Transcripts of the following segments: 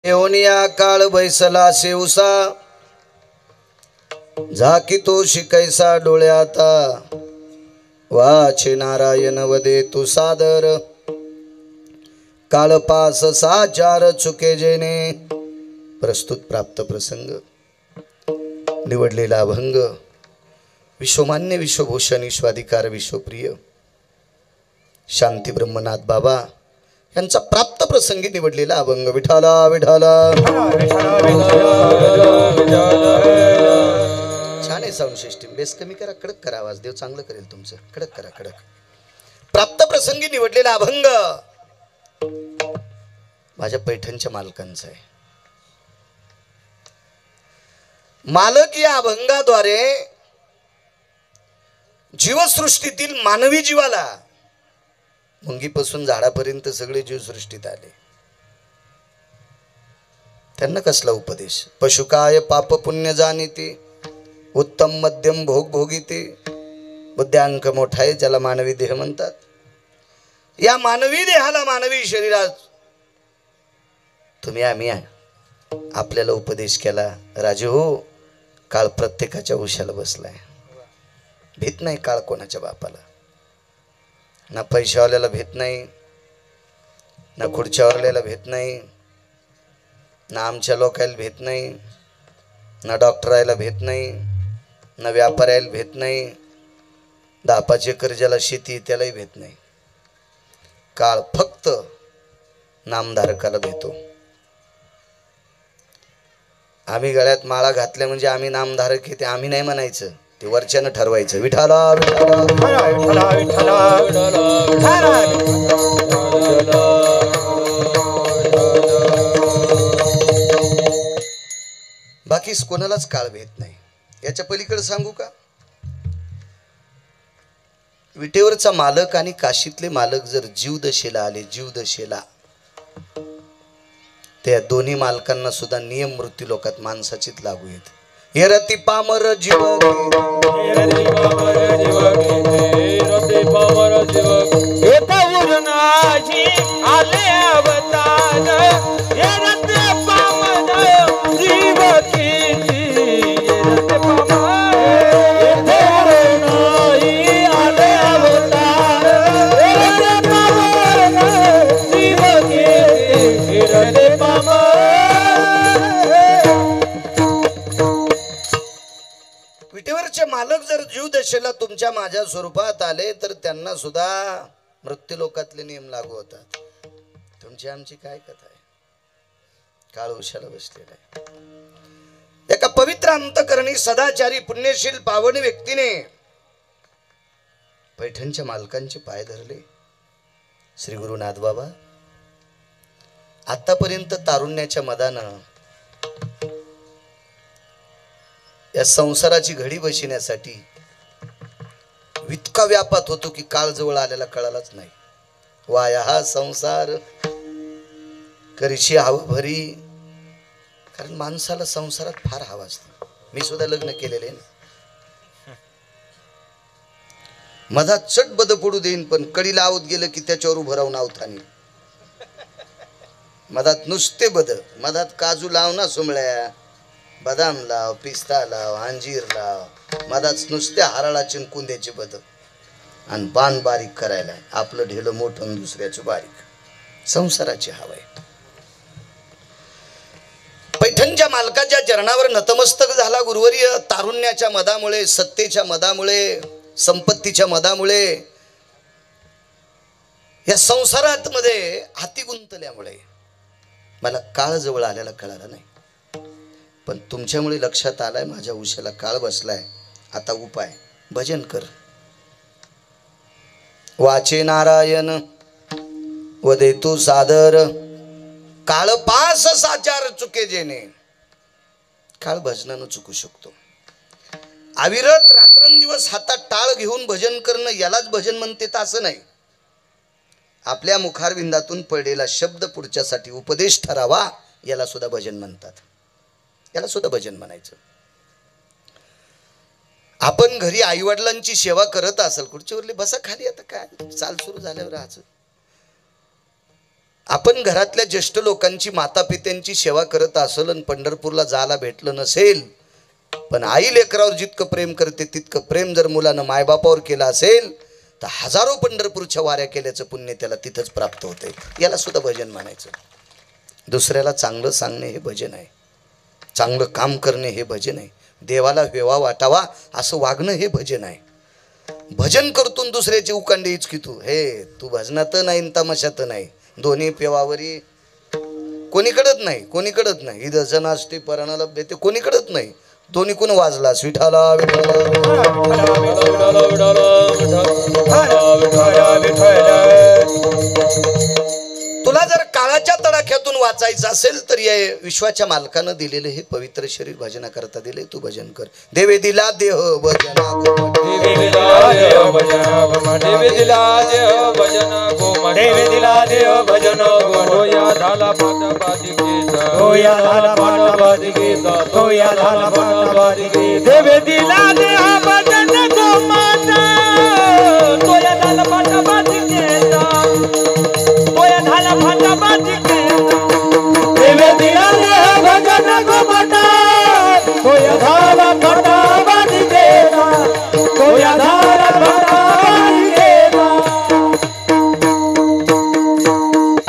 येऊनिया काळ बैसला सेवसा झाकी तो शिकैसा डोळ्याता वाचे नारायण वदे तू सादर काळ पास साचार चुके जेने प्रस्तुत प्राप्त प्रसंग निवडलेला अभंग विश्वमान्य विश्वभूषण विश्वाधिकार विश्वप्रिय शांती ब्रह्मनाथ बाबा यांचा प्राप्त प्रसंगी निवडलेला अभंग विठाला विठाला छान आहे साऊंड सिस्टीम बेस कमी करा कडक करा आवाज देव चांगलं करेल तुमचं कडक करा कडक प्राप्त प्रसंगी निवडलेला अभंग माझ्या पैठणच्या मालकांचा आहे मालक या अभंगाद्वारे जीवसृष्टीतील मानवी जीवाला मुंगीपासून झाडापर्यंत सगळे जीव सृष्टीत आले त्यांना कसला उपदेश पशुकाय पाप पुण्य जाणीते उत्तम मध्यम भोग भोगीते बुद्ध्यांक मोठा आहे ज्याला मानवी देह म्हणतात या मानवी देहाला मानवी शरीरात तुम्ही आम्ही आपल्याला उपदेश केला राजे हो काळ प्रत्येकाच्या उशाला बसलाय भीत नाही काळ कोणाच्या बापाला ना पैशावाल्याला भेट नाही ना खुर्च्यावाल्याला भेट नाही ना आमच्या लोकायला भेट नाही ना डॉक्टरायला भेट नाही ना व्यापाऱ्याला भेट नाही 10-5 एकर ज्याला शेती त्यालाही भेट नाही काळ फक्त नामधारकाला भेटतो आम्ही गळ्यात माळा घातल्या म्हणजे आम्ही नामधारक आहे ते आम्ही नाही म्हणायचं ते वरच्यानं ठरवायचं विठाला बाकी कोणालाच काळ भेट नाही याच्या पलीकडे सांगू का विटेवरचा मालक आणि काशीतले मालक जर जीवदशेला आले जीवदशेला त्या दोन्ही मालकांना सुद्धा नियम मृत्यू लोकात माणसाचीच लागू येत येरती पामर जीव आले अवतार येरते पामर जीव विटेवरचे मालक जर जीव दशेला तुमच्या माझ्या स्वरूपात आले तर त्यांना सुद्धा मृत्यू लोकातले नियम लागू होतात तुमची आमची काय कथा आहे काळ उशाला बसलेला आहे एका पवित्र अंतकरणी सदाचारी पुण्यशील पावन व्यक्तीने पैठणच्या मालकांचे पाय धरले श्री गुरुनाथ बाबा आतापर्यंत तारुण्याच्या मदानं या संसाराची घडी बसण्यासाठी इतका व्यापात होतो की काळ जवळ आलेला कळालाच नाही वाया हा संसार करीशी हवा भरी कारण माणसाला संसारात फार हवा असते मी सुद्धा लग्न केलेले मधात चट बद पडू देईन पण कडी लावत गेलं की त्याच्यावर उभं राहून आवतानी मधात नुसते बद मधात काजू लाव ना सुमळ्या बदाम लाव पिस्ता लाव अंजीर लाव मधात नुसत्या हराळाची कुंद्याचे बद आणि बाण बारीक करायला आपलं ढेलं मोठं दुसऱ्याचं बारीक संसाराची हवा आहे पैठणच्या मालकाच्या चरणावर नतमस्तक झाला गुरुवर्य तारुण्याच्या मदामुळे सत्तेच्या मदामुळे संपत्तीच्या मदामुळे या संसारात मध्ये हाती गुंतल्यामुळे मला काळ जवळ आलेला कळाला नाही पण तुमच्यामुळे लक्षात आलाय माझ्या उशाला काळ बसलाय आता उपाय भजन कर वाचे नारायण वदे तू सादर काळ पास साचार चुके जेने काळ भजनानं चुकू शकतो अविरत रात्रंदिवस हातात टाळ घेऊन भजन करणं यालाच भजन म्हणते असं नाही आपल्या मुखारविंदातून पडलेला शब्द पुढच्यासाठी उपदेश ठरावा याला सुद्धा भजन म्हणतात याला सुद्धा भजन म्हणायचं आपण घरी आईवडिलांची सेवा करत असेल खुर्चीवरली बसा खाली आता काय चाल सुरू झाल्यावर राहायचं आपण घरातल्या ज्येष्ठ लोकांची माता पित्यांची सेवा करत असेल आणि पंढरपूरला जायला भेटलं नसेल, पण आई लेकरावर जितकं प्रेम करते तितकं प्रेम जर मुलानं मायबापावर केलं असेल तर हजारो पंढरपूरच्या वाऱ्या केल्याचं पुण्य त्याला तिथंच प्राप्त होते. याला सुद्धा भजन म्हणायचं. दुसऱ्याला चांगलं सांगणे हे भजन आहे. चांगलं काम करणे हे भजन आहे. देवाला हेवा वाटावा असं वागणं हे भजन आहे. भजन करतून दुसऱ्याची उकांडी इचकी तू भजनात नाही तमाशात नाही, दोन्ही पेवावरी कोणीकडत नाही. इथं जन असते पराणाला भेटे कोणीकडत नाही. दोन्ही कोण वाजला विठाला तुला जर काळाच्या तडाख्यातून वाचायचं असेल तर या विश्वाच्या मालकानं दिलेलं हे पवित्र शरीर भजना करता दिले. तू भजन कर. देवे दिला देह भजना देवे दिला देव भजन गोया झाला देवे दिला देव भजन गोमाता गोया झाला देवे दिला देव भजन गोमाता गोया झाला गोया झाला.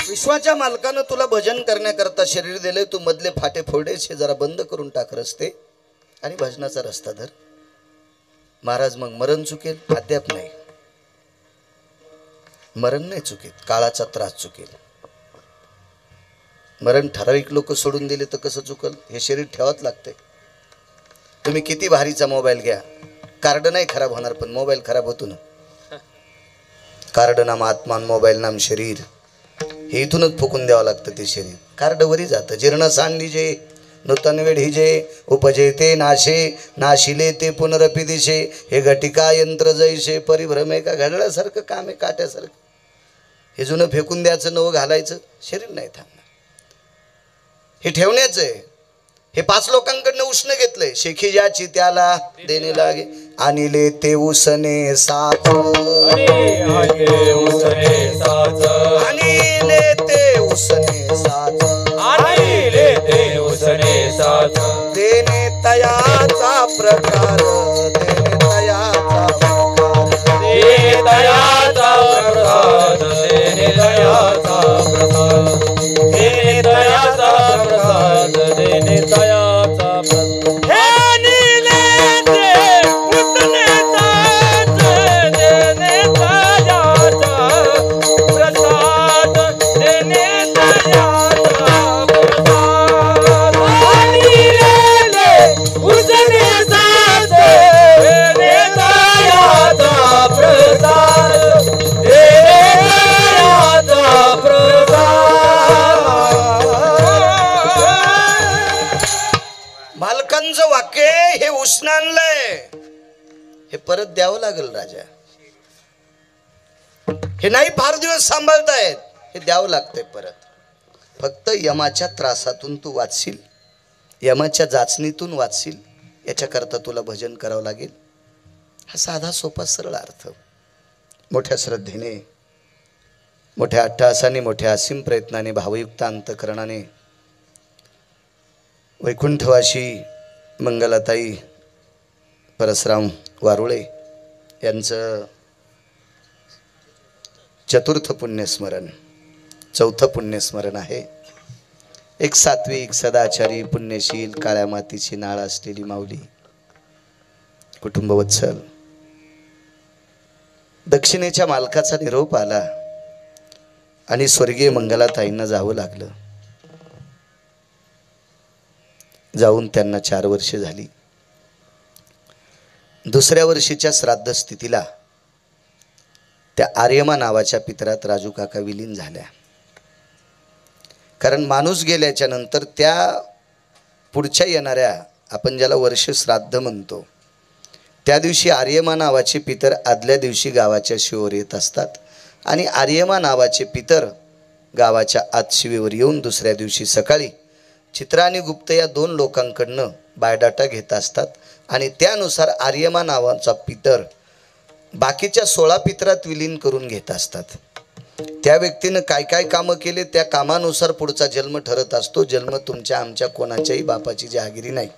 विश्वाच्या मालकानं तुला भजन करण्याकरता शरीर दिले. तू मधले फाटे फोडेचे जरा बंद करून टाक रस्ते आणि भजनाचा रस्ता धर. महाराज मग मरण चुकेल? अद्याप नाही. मरण नाही चुकेल, काळाचा त्रास चुकेल. मरण ठराविक लोक सोडून दिले तर कसं चुकल? हे शरीर ठेवाच लागतंय. तुम्ही किती भारीचा मोबाईल घ्या, कार्ड नाही खराब होणार पण मोबाईल खराब होतो ना. कार्ड नाम आत्मा, मोबाईल नाम शरीर. हे इथूनच फुकून द्यावं लागतं ते शरीर. कार्ड वरी जातं. जीर्ण सांडी जे नूतन वेढी जे उपजे ते नाशे नाशिले ते पुनरपी दिशे. हे घटिका यंत्र जैसे परिभ्रम आहे का घड्याळासारखं काम आहे, काट्यासारखं. हे जुनं फेकून द्यायचं, नवं घालायचं. शरीर नाही थांबणार. हे ठेवण्याचं आहे. हे 5 लोकांकडनं उष्ण घेतलंय. शेखी ज्याची त्याला देणे लागे. आणले ते उसने साथ, आणले ते उसने साथ, आणले ते उसने साथ. देणे तयाचा प्रकार, देणे तयाचा प्रकार, देणे तयाचा प्रसाद, देणे तयाचा प्रसाद, देणे तयाचा प्रसाद, देणे तयाचा प्रसाद. हे नीले ते उसने साथ, देणे तयाचा प्रसाद, देणे तयाचा प्रसाद. नीले उसने साथ, देणे तयाचा प्रसाद, देणे तयाचा प्रसाद. मालकांचं वाक्य हे उष्ण आणलंय, हे परत द्यावं लागेल राजा. हे नाही फार दिवस सांभाळतायत, हे द्यावं लागतंय परत. फक्त यमाच्या त्रासातून तू वाचशील, यमाच्या जाचणीतून वाचशील, याच्याकरता तुला भजन करावं लागेल. हा साधा सोपा सरळ अर्थ. मोठ्या श्रद्धेने, मोठ्या अट्टहासाने, मोठ्या असीम प्रयत्नाने, भावयुक्त अंतकरणाने वैकुंठवाशी मंगलाताई परसराम वारुळे यांचं चतुर्थ पुण्यस्मरण, चौथं पुण्यस्मरण आहे. एक सात्विक, सदाचारी, पुण्यशील, काळ्या मातीची नाळ असलेली माऊली, कुटुंबवत्सल. दक्षिणेच्या मालकाचा निरोप आला आणि स्वर्गीय मंगलाताईंना जावं लागलं. जाऊन त्यांना 4 वर्षे झाली. दुसऱ्या वर्षीच्या श्राद्ध स्थितीला त्या आर्यमा नावाच्या पितरात राजू काका विलीन झाल्या. कारण माणूस गेल्याच्या नंतर त्या पुढच्या येणाऱ्या, आपण ज्याला वर्ष श्राद्ध म्हणतो, त्या दिवशी आर्यमा नावाचे पितर आदल्या दिवशी गावाच्या शिवेवर येत असतात आणि आर्यमा नावाचे पितर गावाच्या आत शिवेवर येऊन दुसऱ्या दिवशी सकाळी चित्रा आणि गुप्त या 2 लोकांकडनं बायोडाटा घेत असतात आणि त्यानुसार आर्यमा नावाचा पितर बाकीच्या 16 पितरात विलीन करून घेत असतात. त्या व्यक्तीनं काय काय कामं केले त्या कामानुसार पुढचा जन्म ठरत असतो. जन्म तुमच्या आमच्या कोणाच्याही बापाची जहागिरी नाही.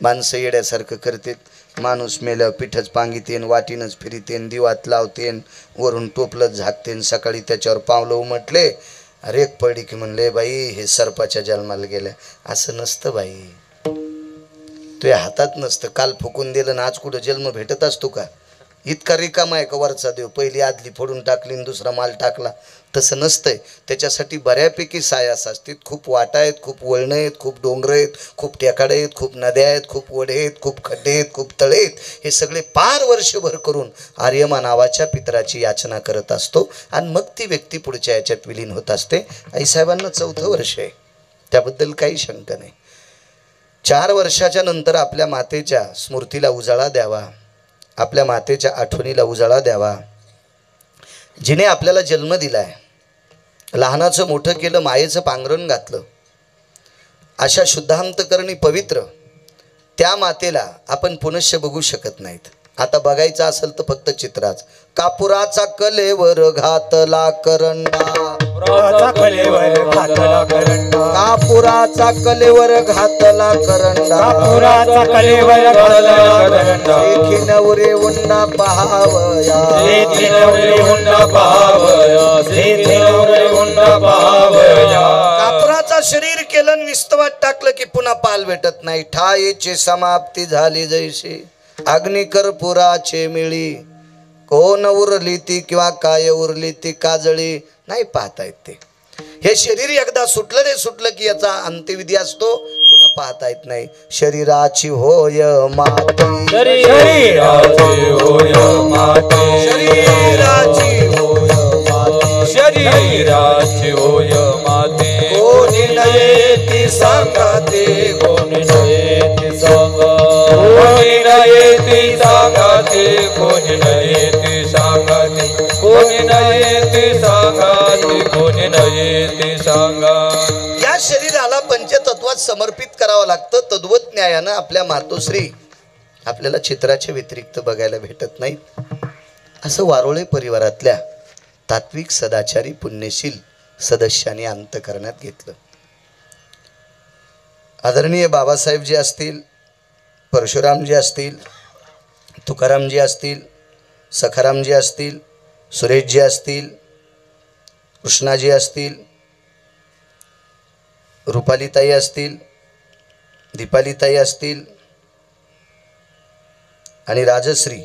माणसं येड्यासारखं करतेत. माणूस मेल्यावर पिठच पांगितेन, वाटीनच फिरितेन, दिवात लावतेन, वरून टोपलंच झाकतेन. सकाळी त्याच्यावर पावलं उमटले, रेक पडली की म्हणले बाई हे सर्पाच्या जन्माला गेल्या. असं नसतं बाई, तुझ्या हातात नसतं. काल फुकून दिलं ना आज कुठं जन्म भेटत असतो का? इतका रिकामा आहे का वरचा देव? पहिली आदली फोडून टाकली आणि दुसरा माल टाकला, तसं नसतंय. त्याच्यासाठी बऱ्यापैकी सायास असतील. खूप वाटा आहेत, खूप वळणं आहेत, खूप डोंगर आहेत, खूप टेकाडे आहेत, खूप नद्या आहेत, खूप ओढे आहेत, खूप खड्डे आहेत, खूप तळे आहेत. हे सगळे पार वर्षभर करून आर्यमा नावाच्या पितराची याचना करत असतो आणि मग ती व्यक्ती पुढच्या याच्यात विलीन होत असते. आईसाहेबांना 4थं वर्ष आहे, त्याबद्दल काही शंका नाही. 4 वर्षाच्या नंतर आपल्या मातेच्या स्मृतीला उजाळा द्यावा, आपल्या मातेच्या आठवणीला उजाळा द्यावा, जिने आपल्याला जन्म दिलाय, लहानाचं मोठं केलं, मायेचं पांघरण घातलं, अशा शुद्धांतकरणी पवित्र त्या मातेला आपण पुनश्य बघू शकत नाहीत. आता बघायचं असेल तर फक्त चित्राच. कापुराचा कलेवर घातला करंडा, कापुराचा कलेवर घातला करंडा, कापुराचा कलेवर घातला करंडा, कापुराचा कलेवर घातला करंडा. देखी नवरे उंडा पहावया, देखी नवरे उंडा पहावया, देखी नवरे उंडा पहावया. कापुराचा शरीर केलं विस्तवात टाकलं की पुन्हा पाल भेटत नाही. ठायेची समाप्ती झाली जैशी अग्निकर्पुराचे मिळी. कोण उरली ती किंवा काय उरली ती काजळी नाही पाहता येत. ते हे शरीर एकदा सुटलं रे सुटलं की याचा अंत्यविधी असतो, पुन्हा पाहता येत नाही. शरीराची होय माती, शरीराची होय माती, शरीराची होय माती, शरीराची होय माती. कोणी नये ती सांगाते, कोणी नये ती सांगा, कोणी नये ती सांगाते, कोणी नये ती सांगाते, कोणी नये ती सांगाते, कोणी नये ती सांगा. या शरीराला पंचतत्वात समर्पित करावं लागतं. तद्वत न्यायानं आपल्या मातोश्री आपल्याला चित्राच्या व्यतिरिक्त बघायला भेटत नाही. असं वारोळे परिवारातल्या तात्विक सदाचारी पुण्यशील सदस्यांनी अंतःकरणात घेतलं. आदरणीय बाबासाहेबजी असतील, परशुरामजी असतील, तुकारामजी असतील, सखारामजी असतील, सुरेशजी असतील, कृष्णाजी असतील, रुपालीताई असतील, दीपालीताई असतील आणि राजश्री,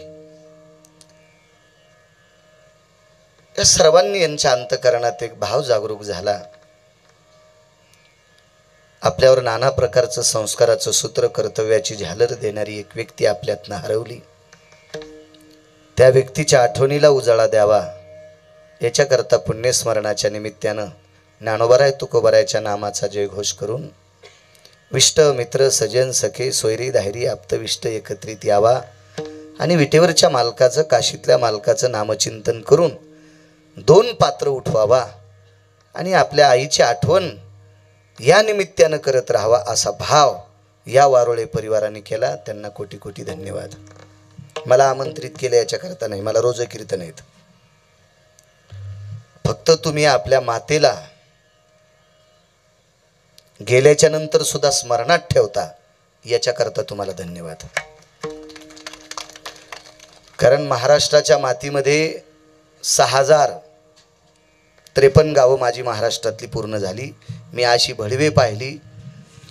या सर्वांनी यांच्या अंतःकरणात एक भाव जागरूक झाला. आपल्यावर नाना प्रकारचं संस्काराचं सूत्र, कर्तव्याची झालर देणारी एक व्यक्ती आपल्यातनं हरवली. त्या व्यक्तीच्या आठवणीला उजाळा द्यावा याच्याकरता पुण्यस्मरणाच्या निमित्तानं ज्ञानोबाराय तुकोबारायच्या नामाचा जयघोष करून विष्ट मित्र सजन सखे सोयरी धायरी आप्तविष्ट एकत्रित यावा आणि विटेवरच्या मालकाचं, काशीतल्या मालकाचं नामचिंतन करून 2 पात्र उठवावा आणि आपल्या आईची आठवण या निमित्तानं करत राहावा असा भाव या वारोळे परिवाराने केला. त्यांना कोटी कोटी धन्यवाद. मला आमंत्रित केले याच्याकरता नाही, मला रोज कीर्तन आहेत. फक्त तुम्ही आपल्या मातेला गेल्याच्या नंतर सुद्धा स्मरणात ठेवता याच्याकरता तुम्हाला धन्यवाद. कारण महाराष्ट्राच्या मातीमध्ये 6053 गावं माझी महाराष्ट्रातली पूर्ण झाली. मी अशी भडवे पाहिली,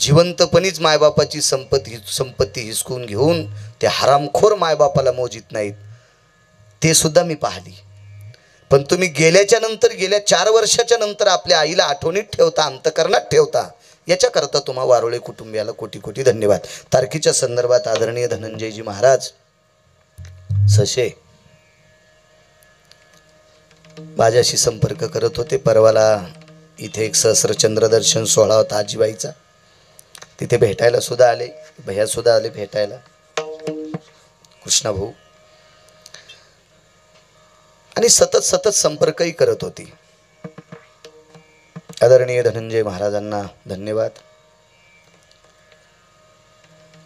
जिवंतपणीच मायबापाची संपत्ती हिसकून घेऊन ते हरामखोर मायबापाला मोजित नाहीत, ते सुद्धा मी पाहिली. पण तुम्ही गेल्याच्या नंतर, गेल्या 4 वर्षाच्या नंतर आपल्या आईला आठवणीत ठेवता, अंतःकरणात ठेवता, याच्याकरता तुम्हा वारोळे कुटुंबियाला कोटी कोटी धन्यवाद. तारखेच्या संदर्भात आदरणीय धनंजयजी महाराज सशे माझ्याशी संपर्क करत होते. परवाला इथे एक सहस्रचंद्र दर्शन सोहळा होता आजीबाईचा, तिथे भेटायला सुद्धा आले, भैया सुद्धा आले भेटायला, कृष्णा भाऊ, आणि सतत संपर्कही करत होती. आदरणीय धनंजय महाराजांना धन्यवाद.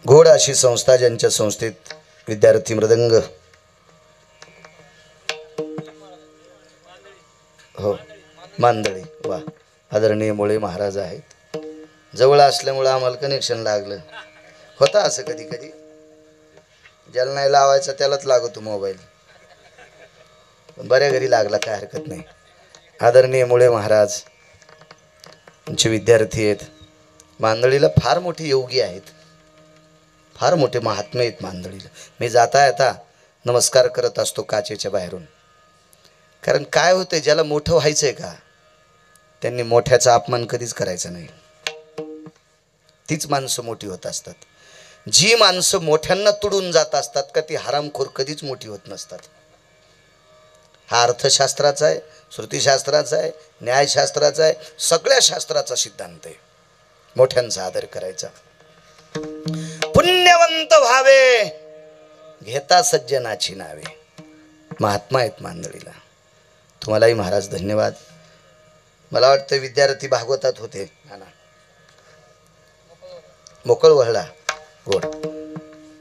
घोड अशी संस्था, ज्यांच्या संस्थेत विद्यार्थी मृदंग हो मांदळी. वा, आदरणीय मुळे महाराज आहेत. जवळ असल्यामुळं आम्हाला कनेक्शन लागलं. होता असं कधी कधी, ज्याला नाही लावायचा त्यालाच लागतो मोबाईल, पण बऱ्या घरी लागला, काय हरकत नाही. आदरणीय मुळे महाराज आमचे विद्यार्थी आहेत. मांदळीला फार मोठे योगी आहेत, फार मोठे महात्मे आहेत मांदळीला. मी जाता येता नमस्कार करत असतो काचेच्या बाहेरून. कारण काय होते, ज्याला मोठं व्हायचंय का त्यांनी मोठ्याचा अपमान कधीच करायचा नाही. तीच माणसं मोठी होत असतात. जी माणसं मोठ्यांना तुडून जात असतात का ती हरामखोर कधीच मोठी होत नसतात. हा अर्थशास्त्राचा आहे, श्रुतीशास्त्राचा आहे, न्यायशास्त्राचा आहे, सगळ्या शास्त्राचा सिद्धांत आहे. मोठ्यांचा आदर करायचा. पुण्यवंत व्हावे घेता सज्जनाची नावे. महात्मा आहेत मांदळीला. तुम्हालाही महाराज धन्यवाद. मला वाटतं विद्यार्थी भागवतात होते ना, मोकळ वहळा गोड.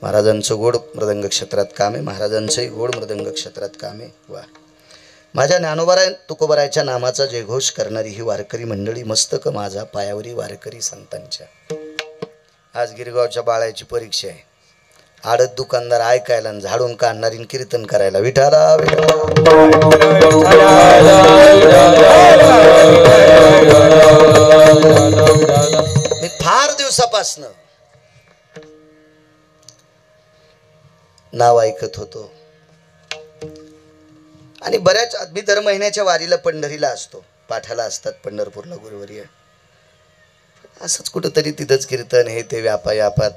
महाराजांचं गोड मृदंग क्षेत्रात काम आहे, महाराजांचंही गोड मृदंग क्षेत्रात काम आहे. वा, माझ्या ज्ञानोबाराय तुकोबारायच्या नामाचा जयघोष करणारी ही वारकरी मंडळी, मस्तक माझा पायावरी वारकरी संतांच्या. आज गिरगावच्या बाळाची परीक्षा आहे. आडत दुकानदार ऐकायला आणि झाडून काढणारी कीर्तन करायला. विठाला मी फार दिवसापासनं नाव ऐकत होतो आणि बऱ्याच मी दर महिन्याच्या वारीला पंढरीला असतो, पाठाला असतात पंढरपूरला गुरुवर्य. असंच कुठंतरी तिथंच कीर्तन हे ते व्यापात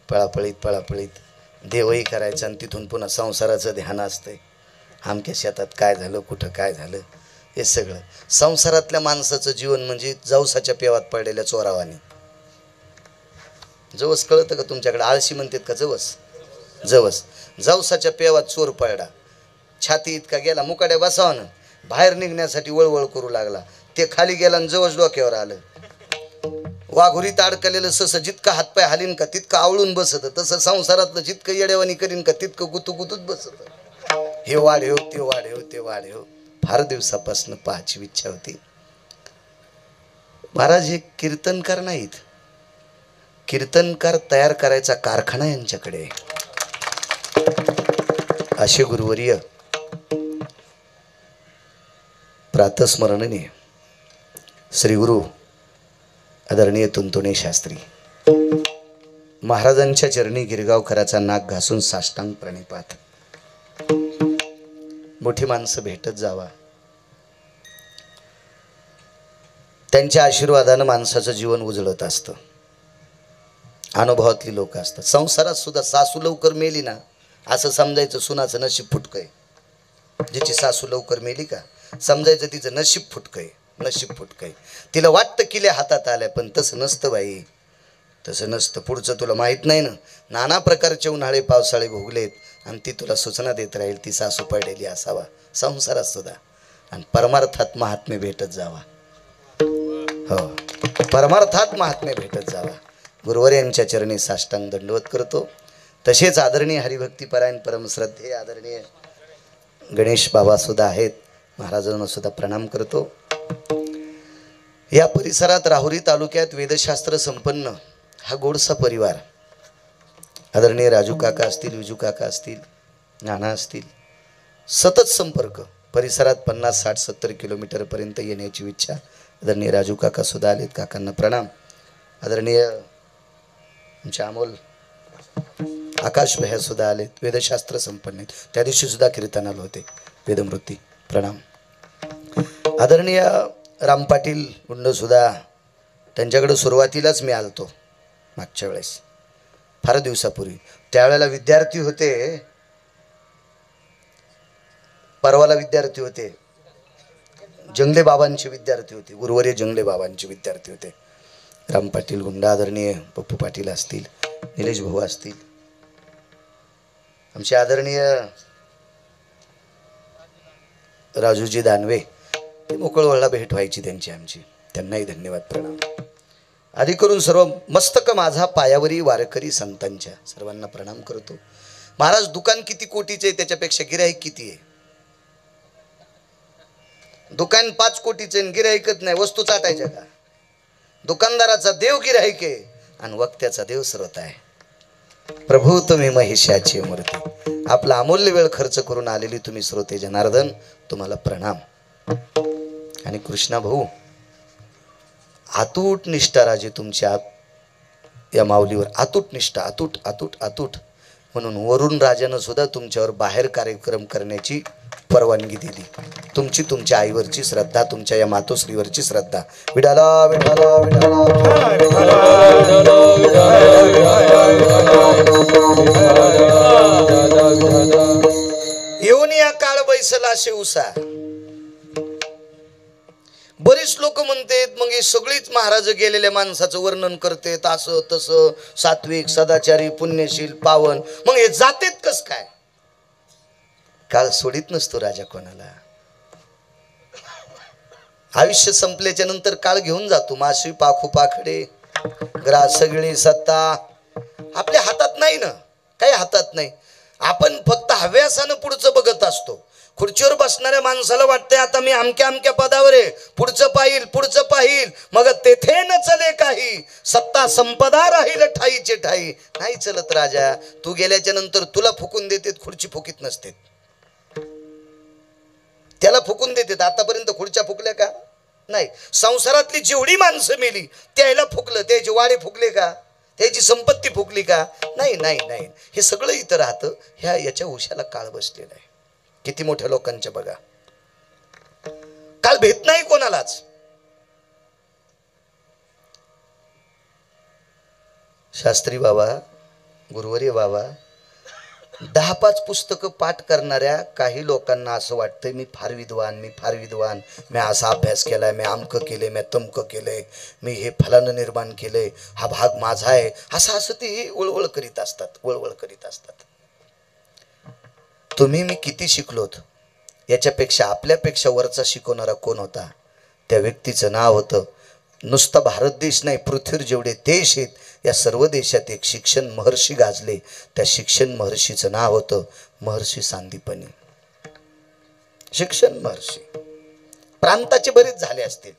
पळापळीत देवही करायचं आणि तिथून पुन्हा संसाराचं ध्यान असतंय. आमच्या शेतात काय झालं, कुठं काय झालं, हे सगळं. संसारातल्या माणसाचं जीवन म्हणजे जवसाच्या पेवात पडलेल्या चोरावानी. जवस कळतं का तुमच्याकडे? आळशी म्हणतात का जवस? जवस. जवसाच्या पेवात चोर पडला, छाती इतका गेला, मुकाड्या बसावनं बाहेर निघण्यासाठी वळवळ करू लागला. ते खाली गेला आणि जवस डोक्यावर आलं. वाघुरीत अडकलेलं सस जितका हातपाय हालीन का तितकं आवळून बसत, तसं संसारातलं जितकं येडेवानी करीन का तितकं गुतूत बसत. हे वाढेव ते वाढेव ते वाढेव. फार दिवसापासून पाहायची इच्छा होती. महाराज हे कीर्तनकार नाहीत, कीर्तनकार तयार करायचा कारखाना यांच्याकडे. असे गुरुवर्य प्रातस्मरणीय श्री गुरु आदरणीय तुंतुणे शास्त्री महाराजांच्या चरणी गिरगावकराचा नाक घासून साष्टांग प्रणिपात. मोठी माणसं भेटत जावा. त्यांच्या आशीर्वादानं माणसाचं जीवन उजळत असतं. अनुभवातली लोक असतात. संसारात सुद्धा सासू लवकर मेली ना असं समजायचं सुनाचं नशीब फुटकंय. जिची सासू लवकर मेली का समजायचं तिचं नशीब फुटकंय, नशीब फुटकंय. तिला वाटतं किल्या हातात आल्या, पण तसं नसतं बाई, तसं नसतं. पुढचं तुला माहीत नाही ना. नाना प्रकारचे उन्हाळे पावसाळे भोगलेत आणि ती तुला सूचना देत राहील ती सासू पडलेली असावा संसारात सुद्धा. आणि परमार्थात महात्मे भेटत जावा. हो, परमार्थात महात्मे भेटत जावा. गुरुवर यांच्या चरणी साष्टांग दंडवत करतो. तसेच आदरणीय हरिभक्तीपरायण परमश्रद्धेय आदरणीय गणेश बाबा सुद्धा आहेत, महाराजांना सुद्धा प्रणाम करतो. या परिसरात राहुरी तालुक्यात वेदशास्त्र संपन्न हा गोडसा परिवार, आदरणीय राजू काका असतील, विजू काका असतील, नाना असतील, सतत संपर्क. परिसरात 50, 60, 70 किलोमीटरपर्यंत येण्याची इच्छा. आदरणीय राजू काका सुद्धा आलेत, काकांना प्रणाम. आदरणीय आमचे अमोल आकाश भैया सुद्धा आलेत, वेदशास्त्र संपन्न आहेत. त्या दिवशी सुद्धा कीर्तनाला होते, वेदमृती प्रणाम. आदरणीय राम पाटील गुंड सुद्धा, त्यांच्याकडे सुरुवातीलाच मी आलतो मागच्या वेळेस फार दिवसापूर्वी. त्यावेळेला विद्यार्थी होते, परवाला विद्यार्थी होते, जंगले बाबांचे विद्यार्थी होते, गुरुवर्य जंगले बाबांचे विद्यार्थी होते. राम पाटील गुंड, आदरणीय पप्पू पाटील असतील, निलेश भाऊ असतील, आमचे आदरणीय राजूजी दानवे, मोकळवळला भेट व्हायची त्यांची आमची. त्यांनाही धन्यवाद प्रणाम. आधी करून सर्व मस्तक माझा पायावरी वारकरी संतांच्या सर्वांना प्रणाम करतो. महाराज दुकान किती कोटीचे आहे त्याच्यापेक्षा गिऱ्हाईक किती आहे. दुकान 5 कोटीचे गिराईकच नाही, वस्तू चाटायच्या का? दुकानदाराचा देव गिराईक आहे आणि वक्त्याचा देव श्रोता आहे. प्रभू तुम्ही महिषाची मूर्ती, आपला अमूल्य वेळ खर्च करून आलेली तुम्ही श्रोते जनार्दन, तुम्हाला प्रणाम. आणि कृष्णा भाऊ, अतूट निष्ठा राजे तुमच्या या माऊलीवर, अतूट निष्ठा, अतूट अतूट अतूट. म्हणून वरुण राजानं सुद्धा तुमच्यावर बाहेर कार्यक्रम करण्याची परवानगी दिली. तुमची तुमच्या आईवरची श्रद्धा, तुमच्या या मातोश्रीवरची श्रद्धा. विठाला विठाला विठाला. येऊन या काळ बैसला असे उसा. बरीच लोक म्हणतात मग हे सगळीच महाराज गेलेल्या माणसाचं वर्णन करतात, असं तसं, सात्विक, सदाचारी, पुण्यशील, पावन. मग हे जातेत कस काय? काळ सोडित नसतो राजा कोणाला. आयुष्य संपल्याच्या नंतर काळ घेऊन जातो. माशी पाखू पाखडे, ग्रास सगळी सत्ता आपल्या हातात नाही ना, काही हातात नाही. आपण फक्त हव्यासानं पुढचं बघत असतो. खुर्चीवर बसणाऱ्या माणसाला वाटतंय आता मी अमक्या अमक्या पदावर आहे, पुढचं पाहिल पुढचं पाहिल, मग तेथे न चले काही, सत्ता संपदा राहील ठाईचे ठाई. नाही चलत राजा. तू गेल्याच्या नंतर तुला फुकून देतेत, खुर्ची फुकीत नसते. त्याला फुकून देतेत. आतापर्यंत खुर्च्या फुकल्या का? नाही. संसारातली जेवढी माणसं मेली त्याला फुकलं, त्याचे वाडे फुकले का? त्याची संपत्ती फुकली का? नाही नाही नाही. हे सगळं इथं राहतं. याच्या उशाला काळ बसलेला आहे. किती मोठ्या लोकांच्या बघा, काल भेट नाही कोणालाच. शास्त्री बाबा, गुरुवर्य बाबा, 10-5 पुस्तकं पाठ करणाऱ्या काही लोकांना असं वाटतंय मी फार विद्वान, मी फार विद्वान, मी असा अभ्यास केलाय, मी अमकं केलंय, मी तमकं केलंय, मी हे फलानं निर्माण केलंय, हा भाग माझा आहे, असं असं ते वळवळ करीत असतात, वळवळ करीत असतात. तुम्ही मी किती शिकलोत याच्यापेक्षा आपल्यापेक्षा वरचा शिकवणारा कोण होता? त्या व्यक्तीचं नाव होतं, नुसता भारत देश नाही, पृथ्वीवर जेवढे देश आहेत या सर्व देशात एक शिक्षण महर्षी गाजले. त्या शिक्षण महर्षीचं नाव होतं महर्षी सांदीपनी. शिक्षण महर्षी. प्रांताचे बरेच झाले असतील,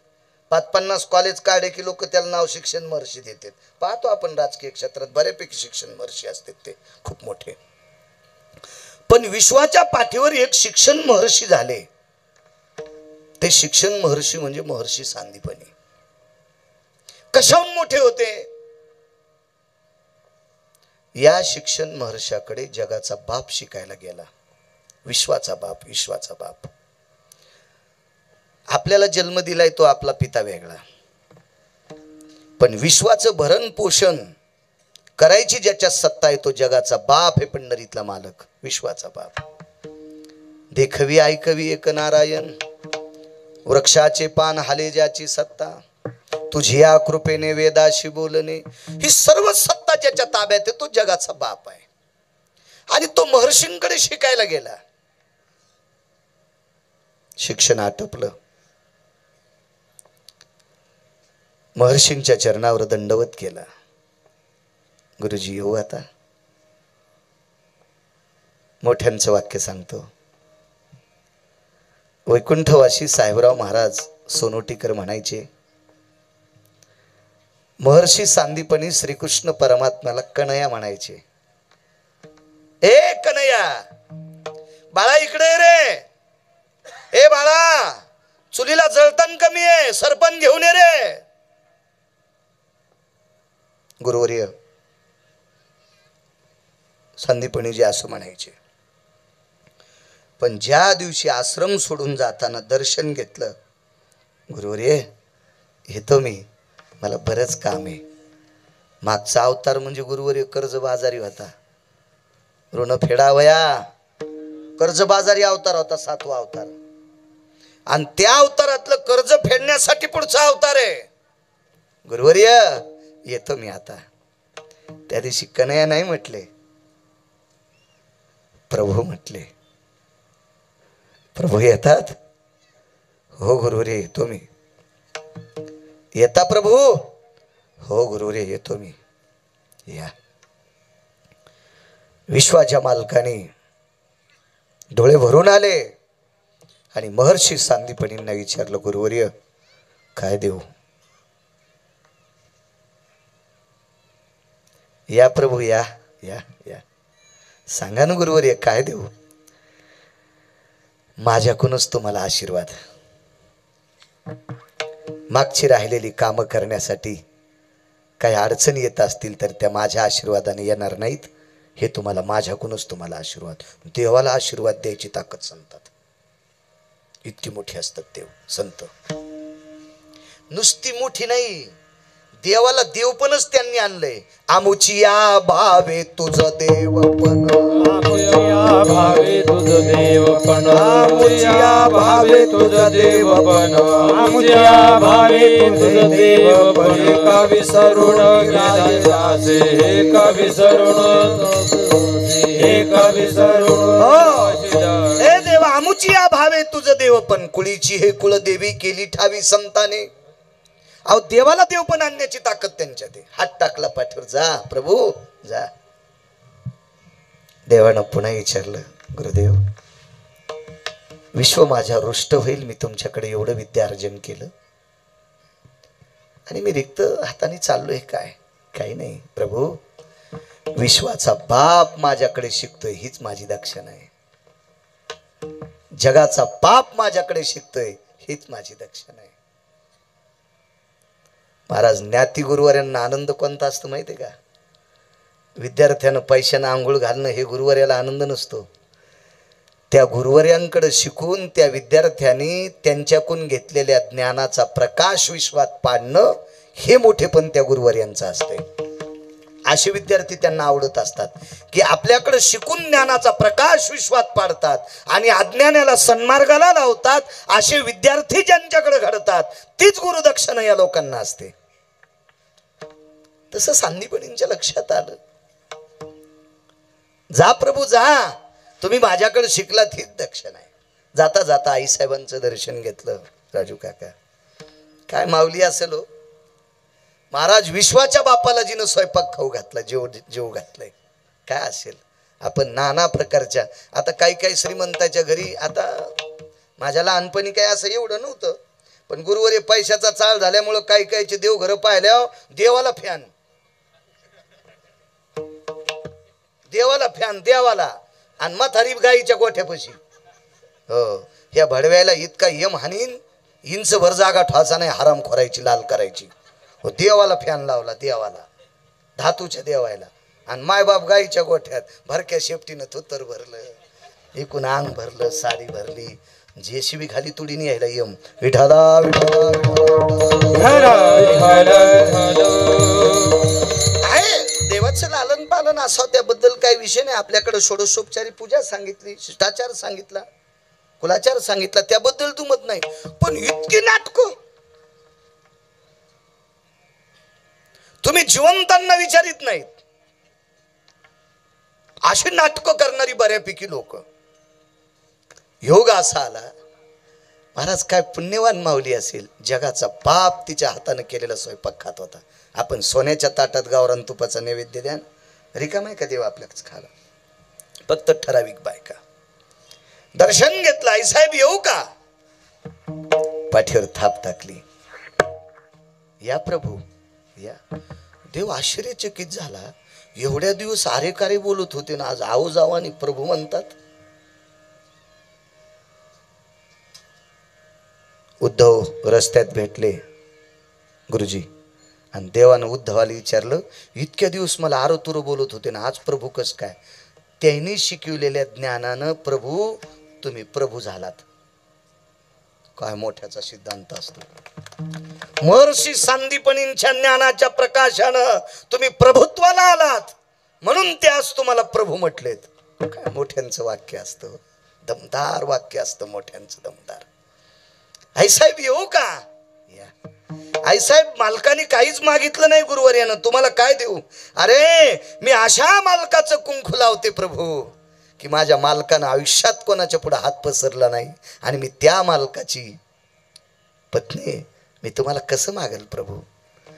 50 कॉलेज काढे की लोक त्याला नाव शिक्षण महर्षी देतात. पाहतो आपण राजकीय क्षेत्रात बऱ्यापैकी शिक्षण महर्षी असतात, ते खूप मोठे. पण विश्वाच्या पाठीवर एक शिक्षण महर्षी झाले. ते शिक्षण महर्षी म्हणजे महर्षी सांदीपनी. कशाहून मोठे होते? या शिक्षण महर्षाकडे जगाचा बाप शिकायला गेला. विश्वाचा बाप, विश्वाचा बाप. आपल्याला जन्म दिलाय तो आपला पिता वेगळा, पण विश्वाचं भरण पोषण करायची ज्याच्या सत्ता आहे तो जगाचा बाप आहे, पंढरीतला मालक, विश्वाचा बाप. देखवी ऐकवी एक नारायण, वृक्षाचे पान हाले ज्याची सत्ता, तुझ्या कृपेने वेदाशी बोलणे. ही सर्व सत्ता ज्याच्या ताब्यात आहे तो जगाचा बाप आहे. आणि तो महर्षींकडे शिकायला गेला. शिक्षण आटपलं. महर्षींच्या चरणावर दंडवत केला. गुरुजी येऊ आता. मोठ्यांचं वाक्य सांगतो. वैकुंठवासी साहेबराव महाराज सोनोटीकर म्हणायचे, महर्षी सांदीपनी श्रीकृष्ण परमात्म्याला कन्हैया म्हणायचे. ए कन्हैया, बाळा इकडे रे. ए बाळा, चुलीला जळतण कमी आहे, सरपण घेऊन ये रे. गुरुवर्य सांदीपनीजी असं म्हणायचे. पण ज्या दिवशी आश्रम सोडून जाताना दर्शन घेतलं, गुरुवर्य येतो मी, मला बरंच काम आहे. मागचा अवतार म्हणजे गुरुवर्य कर्जबाजारी होता, ऋण फेडावया, कर्जबाजारी अवतार होता, 7वा अवतार. आणि त्या अवतारातलं कर्ज फेडण्यासाठी पुढचा अवतार आहे. गुरुवर्य येतो मी आता. त्या दिवशी कन्हैया नाही म्हटले, प्रभू म्हटले. प्रभू येतात? हो गुरुवर्य येतो मी. येता प्रभू? हो गुरुवर्य येतो मी. या. विश्वाच्या मालकाने डोळे भरून आले. आणि महर्षी सांदीपनींना विचारलं, गुरुवर्य काय देऊ? या प्रभू या या या, सांगा ना गुरुवर्य काय देऊ? माझ्याकडूनच तुम्हाला आशीर्वाद. मागची राहिलेली कामं करण्यासाठी काही अडचणी येत असतील तर त्या माझ्या आशीर्वादाने येणार नाहीत. हे तुम्हाला माझ्याकडूनच तुम्हाला आशीर्वाद. देवाला आशीर्वाद द्यायची ताकद संतात, इतकी मोठी असतात देव संत. नुसती मोठी नाही, देवाला देवपणच त्यांनी आणलंय. आमुचिया भावे तुझ देवपण, आमुचिया भावे तुझ देवपण, आमुचिया भावे तुझ देवपण, आमुचिया भावे तुझ देवपण. एका विसरून गेला दासे, एका विसरून, एका विसरून. हे देवा आमुचिया भावे तुझ देवपण, कुळीची हे कुळ देवी केली ठावी संताने. अहो देवाला देवपण आणण्याची ताकद त्यांच्यात आहे. हात टाकला पाठीवर, जा प्रभू जा. देवानं पुन्हा विचारलं, गुरुदेव विश्व माझ्या रुष्ट होईल, मी तुमच्याकडे एवढं विद्यार्जन केलं आणि मी रिक्त हाताने चाललोय काय? काही नाही प्रभू, विश्वाचा बाप माझ्याकडे शिकतोय हीच माझी दक्षिणा आहे. जगाचा बाप माझ्याकडे शिकतोय हीच माझी दक्षिणा आहे. महाराज ज्ञाती गुरुवर्यांना आनंद कोणता असतो माहिती आहे का? विद्यार्थ्यानं पैशानं आंघोळ घालणं हे गुरुवर्याला आनंद नसतो. त्या गुरुवर्यांकडे शिकून त्या विद्यार्थ्यांनी त्यांच्याकडून घेतलेल्या ज्ञानाचा प्रकाश विश्वात पाडणं हे मोठेपण त्या गुरुवर्यांचं असते. असे विद्यार्थी त्यांना आवडत असतात की आपल्याकडे शिकून ज्ञानाचा प्रकाश विश्वात पाडतात आणि अज्ञानाला सन्मार्गाला लावतात. असे विद्यार्थी ज्यांच्याकडे घडतात तीच गुरुदक्षिणा या लोकांना असते. तसं सांदीपनींच्या लक्षात आलं, जा प्रभू जा, तुम्ही माझ्याकडे शिकलात हीच दक्षिणा आहे. जाता जाता आईसाहेबांचं दर्शन घेतलं. राजू काका काय माऊली असेल हो. महाराज विश्वाच्या बापाला जिनं स्वयंपाक खाऊ घातला, जेव घातलंय, काय असेल. आपण नाना प्रकारच्या, आता काही काही श्रीमंताच्या घरी, आता माझ्या लहानपणी काय असं एवढं नव्हतं, पण गुरुवारी पैशाचा चाळ झाल्यामुळं काही काहीचे देवघरं पाहिल्या, देवाला फॅन, देवाला फॅन, देवाला, आणि म्हातारी गाईच्या गोठ्यापाशी. हो, ह्या भडव्याला इतका यम हानीन, इंच भर जागा ठोचा नाही, हराम खोरायची, लाल करायची. हो, देवाला फॅन लावला, देवाला, धातूच्या देवायला. आणि मायबाप गाईच्या गोठ्यात भरक्या शेपटीनं थोतर भरलं, एकूण अंग भरलं, साडी भरली, जेसीबी खाली तुडीने यायला यम. विठाला देवाचं लालन पालन असावं, त्याबद्दल काही विषय नाही. आपल्याकडे षोडशोपचारी पूजा सांगितली, शिष्टाचार सांगितला, कुलाचार सांगितला, त्याबद्दल दुमत नाही. पण इतकी नाटकं तुम्ही जिवंतांना विचारित नाहीत. अशी नाटकं करणारी बऱ्यापैकी लोक. योग असा आला, महाराज काय पुण्यवान माऊली असेल, जगाचा बाप तिच्या हाताने केलेला स्वयंपाक खात होता. आपण सोन्याच्या ताटात गावरान तुपाचा नैवेद्य द्या, रिकाम आहे का देव आपल्याच खाला? फक्त ठराविक बायका. दर्शन घेतलं, आई साहेब येऊ का? पाठीवर थाप टाकली, या प्रभू या. देव आश्चर्यचकित झाला, एवढ्या दिवस आरे कारे बोलत होते ना, आज आहो जाऊ आणि प्रभू म्हणतात. उद्धव रस्त्यात भेटले गुरुजी, आणि देवानं उद्धवाला विचारलं, इतक्या दिवस मला आरोतुरो बोलत होते ना, आज प्रभू कस काय? त्यांनी शिकवलेल्या ज्ञानानं प्रभू, तुम्ही प्रभू झालात. काय मोठ्याचा सिद्धांत असतो. महर्षी सांदीपनींच्या ज्ञानाच्या प्रकाशानं तुम्ही प्रभुत्वाला आलात, म्हणून ते आज तुम्हाला प्रभू म्हटलेत. काय मोठ्यांचं वाक्य असतं, दमदार वाक्य असतं मोठ्यांचं, दमदार. आई साहेब येऊ का? या. आई साहेब मालकाने काहीच मागितलं नाही गुरुवर्यानं, तुम्हाला काय देऊ? अरे मी अशा मालकाचं कुंकू लावते प्रभू की माझ्या मालकानं आयुष्यात कोणाच्या पुढे हात पसरला नाही, आणि मी त्या मालकाची पत्नी. मी तुम्हाला कसं मागेल प्रभू,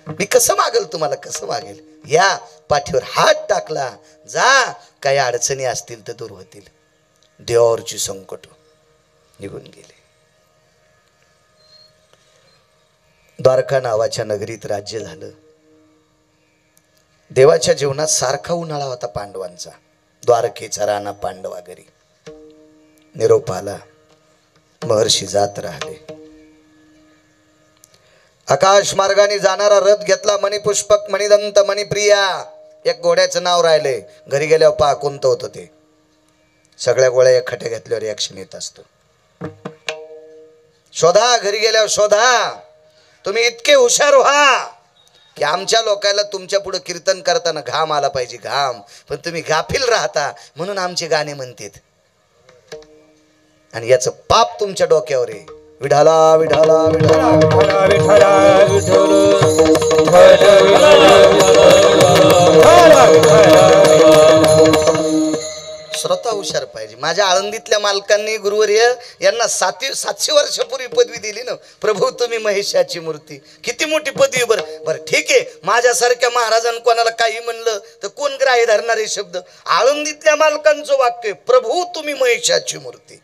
मी कसं मागेल तुम्हाला, कसं मागेल? या. पाठीवर हात टाकला, जा, काही अडचणी असतील तर दूर होतील. देवावरची संकट निघून गेले. द्वारका नावाच्या नगरीत राज्य झालं. देवाच्या जीवनात सारखा उन्हाळा होता पांडवांचा. द्वारकेचा राणा पांडवा घरी निरोप आला. महर्षी जात राहिले. आकाश मार्गाने जाणारा रथ घेतला. मणिपुष्पक, मणिदंत, मणिप्रिया एक घोड्याचं नाव राहिले. घरी गेल्यावर पहा कोणतं होतं ते. सगळ्या गोळ्या एकखट्या घेतल्यावर रिॲक्शन येत असतं. शोधा, घरी गेल्यावर शोधा. तुम्ही इतके हुशार व्हा की आमच्या लोकांना तुमच्या पुढे कीर्तन करताना घाम आला पाहिजे, घाम. पण तुम्ही गाफील राहता म्हणून आमचे गाणे म्हणतात. आणि याचं पाप तुमच्या डोक्यावर आहे. विठाला विठाला विठाला विठाला विठाला श्रोता हुशार पाहिजे. माझ्या आळंदीतल्या मालकांनी गुरुवर्य यांना 700 वर्षापूर्वी पदवी दिली ना. प्रभू तुम्ही महेशाची मूर्ती. किती मोठी पदवी. बरं ठीक आहे. माझ्यासारख्या महाराजांनी कोणाला काही म्हणलं तर कोण ग्राह्य धरणारे शब्द. आळंदीतल्या मालकांचं वाक्य, प्रभू तुम्ही महेशाची मूर्ती.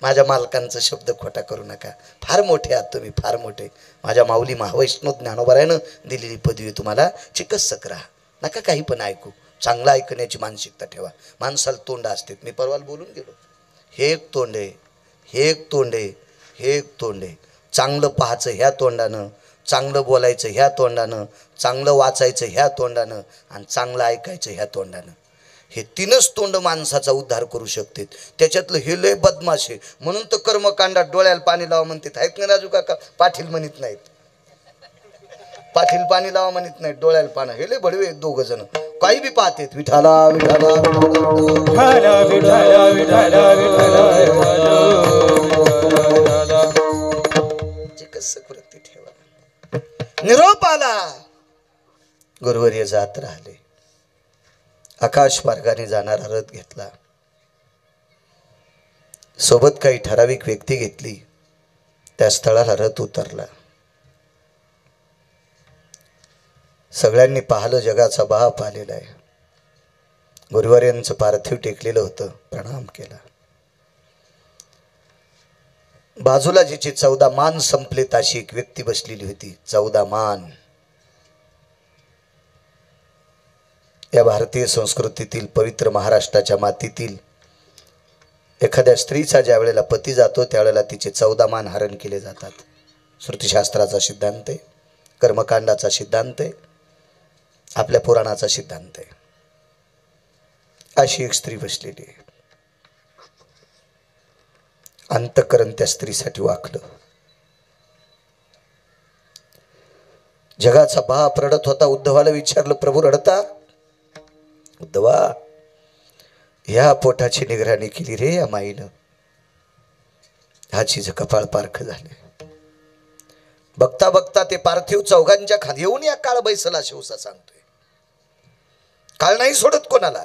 माझ्या मालकांचा शब्द खोटा करू नका. फार मोठे आहात तुम्ही, फार मोठे. माझ्या माऊली महावैष्णव ज्ञानोबारायनं दिलेली पदवी तुम्हाला चिकित्सक राहा. नका काही पण ऐकू. चांगलं ऐकण्याची मानसिकता ठेवा. माणसाला तोंड असते. मी परवा बोलून गेलो. हे एक तोंड आहे, हे एक तोंड आहे, हे एक तोंड आहे. चांगलं पाहायचं ह्या तोंडानं, चांगलं बोलायचं ह्या तोंडानं, चांगलं वाचायचं ह्या तोंडानं आणि चांगलं ऐकायचं ह्या तोंडानं. हे तीनच तोंड माणसाचा उद्धार करू शकते. त्याच्यातलं हे लय बदमाश आहे म्हणून तर कर्मकांडात डोळ्याला पाणी लावा म्हणतात. आहेत ना राजू काका? पाटील म्हणत नाहीत. पाटील पाणी लावा म्हणत नाहीत, डोळ्याला पाणी. हे लय बडवे आहेत दोघ जण. काही बी पाहतेत. विठाला विठाला चिकित्सक वृत्ती ठेवा. निरोप आला. गुरुवर्य जात राहिले. आकाश मार्गाने जाणारा रथ घेतला. सोबत काही ठराविक व्यक्ती घेतली. त्या स्थळाला रथ उतरला. सगळ्यांनी पाहिलं. जगाचा बाप आलेला आहे. गुरुवर्यांचं पार्थिव टेकलेलं होतं. प्रणाम केला. बाजूला जिचे 14 मान संपलेत अशी एक व्यक्ती बसलेली होती. 14 मान. या भारतीय संस्कृतीतील पवित्र महाराष्ट्राच्या मातीतील एखाद्या स्त्रीचा ज्या वेळेला पती जातो त्यावेळेला तिचे 14 मान हरण केले जातात. श्रुतीशास्त्राचा सिद्धांत आहे, कर्मकांडाचा सिद्धांत आहे, आपल्या पुराणाचा सिद्धांत आहे. अशी एक स्त्री बसलेली आहे. अंतःकरण त्या स्त्रीसाठी वाकलं. जगाचा बाप रडत होता. उद्धवाला विचारलं, प्रभू रडता? उद्धवा, ह्या पोटाची निगराणी केली रे या माईनं. ह्याची कपाळ पारख झाले. बघता बघता ते पार्थिव चौघांच्या खाली येऊन या काळ बैसला. शिवसा सांगतोय, काळ नाही सोडत कोणाला.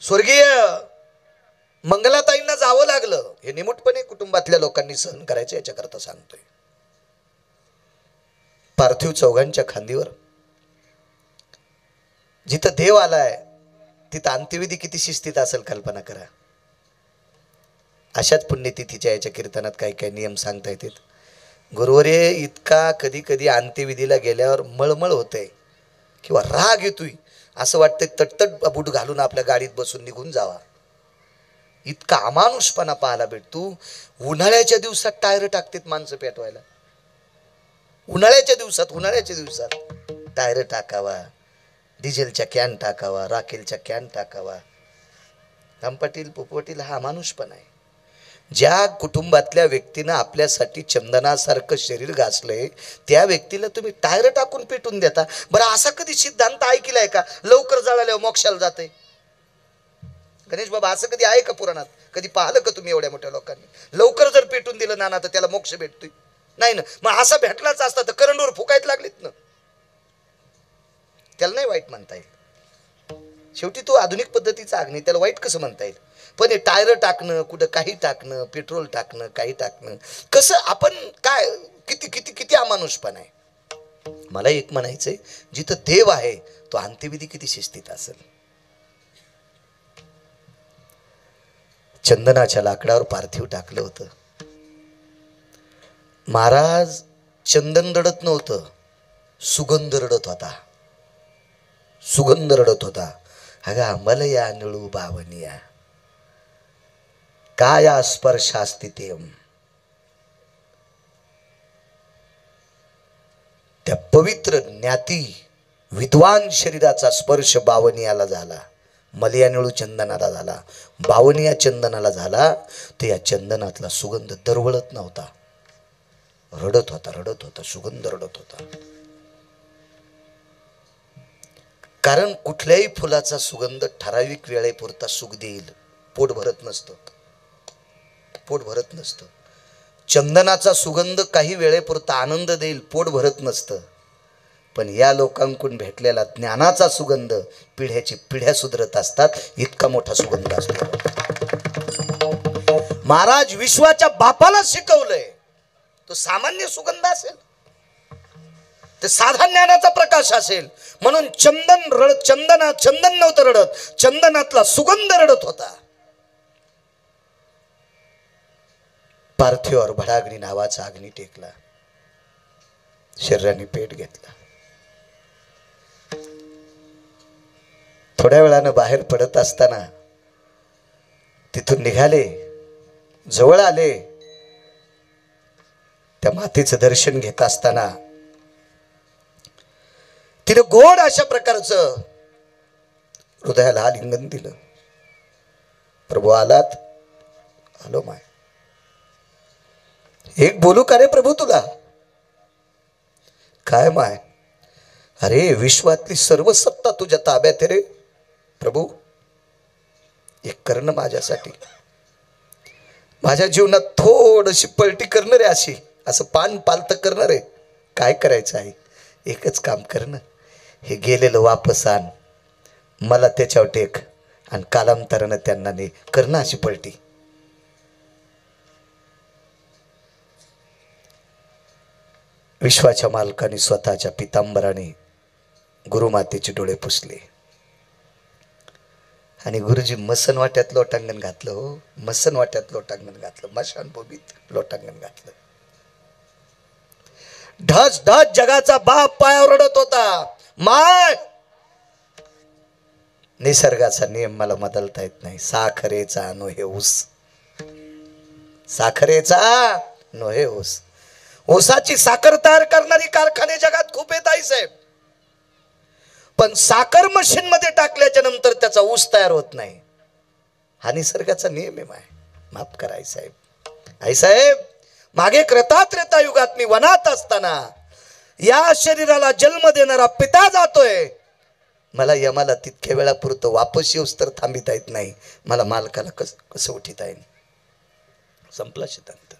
स्वर्गीय मंगलाताईंना जावं लागलं. हे निमुटपणे कुटुंबातल्या लोकांनी सहन करायचं याच्याकरता सांगतोय. पार्थिव चौघांच्या खांदीवर. जिथं देव आलाय तिथं अंत्यविधी किती शिस्तीत असेल कल्पना करा. अशाच पुण्यतिथीच्या याच्या कीर्तनात काही काही नियम सांगता येतात. गुरुवर्य इतका कधी कधी अंत्यविधीला गेल्यावर मळमळ होते किंवा राग येतोय. असं वाटतंय तटतट बूट घालून आपल्या गाडीत बसून निघून जावा. इतका अमानुषपणा पाहायला भेटतो. उन्हाळ्याच्या दिवसात टायर टाकतात माणसं पेटवायला. उन्हाळ्याच्या दिवसात टायर टाकावा, डिझेलच्या कॅन टाकावा, राखेलच्या कॅन टाकावा. रामपाटील पोपटील हा अमानुषपणा आहे. ज्या कुटुंबातल्या व्यक्तीनं आपल्यासाठी चंदनासारखं शरीर घासलंय त्या व्यक्तीला तुम्ही टायर टाकून पेटून देता. बरं, असा कधी सिद्धांत ऐकलाय का लवकर जळाल्यावर मोक्षाला जाते? गणेश बाबा, असं कधी आहे का पुराणात? कधी पाहिलं का तुम्ही एवढ्या मोठ्या लोकांनी? लवकर जर पेटून दिलं नाना तर त्याला मोक्ष भेटतोय? नाही ना. मग असा भेटलाच असता तर करंडवर फुकायत लागलीत ना. त्याला नाही वाईट म्हणता येईल. शेवटी तो आधुनिक पद्धतीचा अग्नी, त्याला वाईट कसं म्हणता येईल? पण हे टायर टाकणं, कुठं काही टाकणं, पेट्रोल टाकणं, काही टाकणं, कसं आपण काय किती किती किती अमानुषपणा आहे. मला एक म्हणायचंय, जिथं देव आहे तो अंत्यविधी किती शिस्तीत असेल. चंदनाच्या लाकडावर पार्थिव टाकलं होतं. महाराज चंदन रडत नव्हतं, सुगंध रडत होता. सुगंध रडत होता. अगा मलया निळू बावनिया काया स्पर्शास्तितेम. त्या पवित्र ज्ञाती विद्वान शरीराचा स्पर्श बावनियाला झाला, मलया निळू चंदनाला झाला, बावनिया चंदनाला झाला. तर या चंदनातला सुगंध दरवळत नव्हता, रडत होता, रडत होता, सुगंध रडत होता. कारण कुठल्याही फुलाचा सुगंध ठराविक वेळेपुरता सुख देईल, पोट भरत नसतं, पोट भरत नसतं. चंदनाचा सुगंध काही वेळेपुरता आनंद देईल, पोट भरत नसतं. पण या लोकांकडून भेटलेला ज्ञानाचा सुगंध पिढ्याची पिढ्या सुधरत असतात, इतका मोठा सुगंध असतो. महाराज विश्वाच्या बापाला शिकवलंय, तो सामान्य सुगंध असेल, ते साधा ज्ञानाचा प्रकाश असेल. म्हणून चंदन नव्हतं रडत, चंदनातला सुगंध रडत होता. पार्थिवावर भडाग्नी नावाचा अग्नी टेकला, शरीराने पेट घेतला. थोड्या वेळानं बाहेर पडत असताना तिथून निघाले, जवळ आले. त्या मातेचं दर्शन घेत असताना तिने गोड अशा प्रकारचं हृदयाला आलिंगन दिलं. प्रभू आलात? आलो माय. एक बोलू का रे प्रभू तुला? काय माय? अरे विश्वातली सर्व सत्ता तुझ्या ताब्यात आहे रे प्रभू. एक करणं माझ्यासाठी, माझ्या जीवनात थोडीशी पलटी करणार आहे, अशी असं पान पालत करणार आहे. काय करायचं आहे? एकच काम करणं, हे गेलेलं वापस आण, मला त्याच्यावर टेक आणि कालांतरानं त्यांना ने करणं अशी पलटी. विश्वाच्या मालकाने स्वतःच्या पितांबराने गुरुमातेचे डोळे पुसले आणि गुरुजी मसन वाट्यात लोटांगण घातलं. हो, मसन वाट्यात लोटांगण घातलं, मशानभूमीत लोटांगण घातलं. ढस ढस जगाचा बाप पायावर रडत होता. माय, निसर्गाचा नियम मला बदलता येत नाही. साखरेचा नोहे ऊस, साखरेचा नोहे ऊस. ऊसाची साखर तयार करणारी कारखाने जगात खूप आहेत आई साहेब, पण साखर मशीन मध्ये टाकल्याच्या नंतर त्याचा ऊस तयार होत नाही. हा निसर्गाचा नियम आहे. माय माफ करा आई साहेब. आई साहेब, मागे त्रेता युगात मी वनात असताना या शरीराला जन्म देणारा पिता जातोय, मला यमाला तितक्या वेळापुरतं वापस येऊस तर थांबिता येत नाही. मला मालकाला कसं उठिता येईल? संपला सिद्धांत.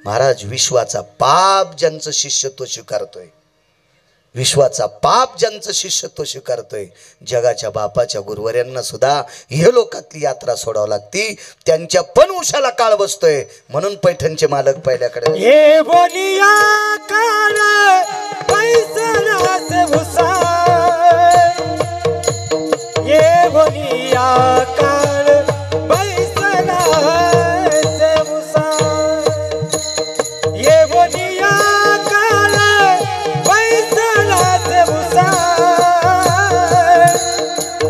महाराज विश्वाचा पाप ज्यांचं शिष्यत्व स्वीकारतोय, विश्वाचा पाप ज्यांचं शिष्यत्व स्वीकारतोय, जगाच्या बापाच्या गुरुवर्यांना सुद्धा हे लोकातली यात्रा सोडावं लागती. त्यांच्या पण उशाला काळ बसतोय. म्हणून पैठणचे मालक पहिल्याकडे ये बोलिया काळ पैसराचे भुसा, ये बोलिया काळ पैसराचे भुसा, ये बोलिया काळ पैसराचे भुसा,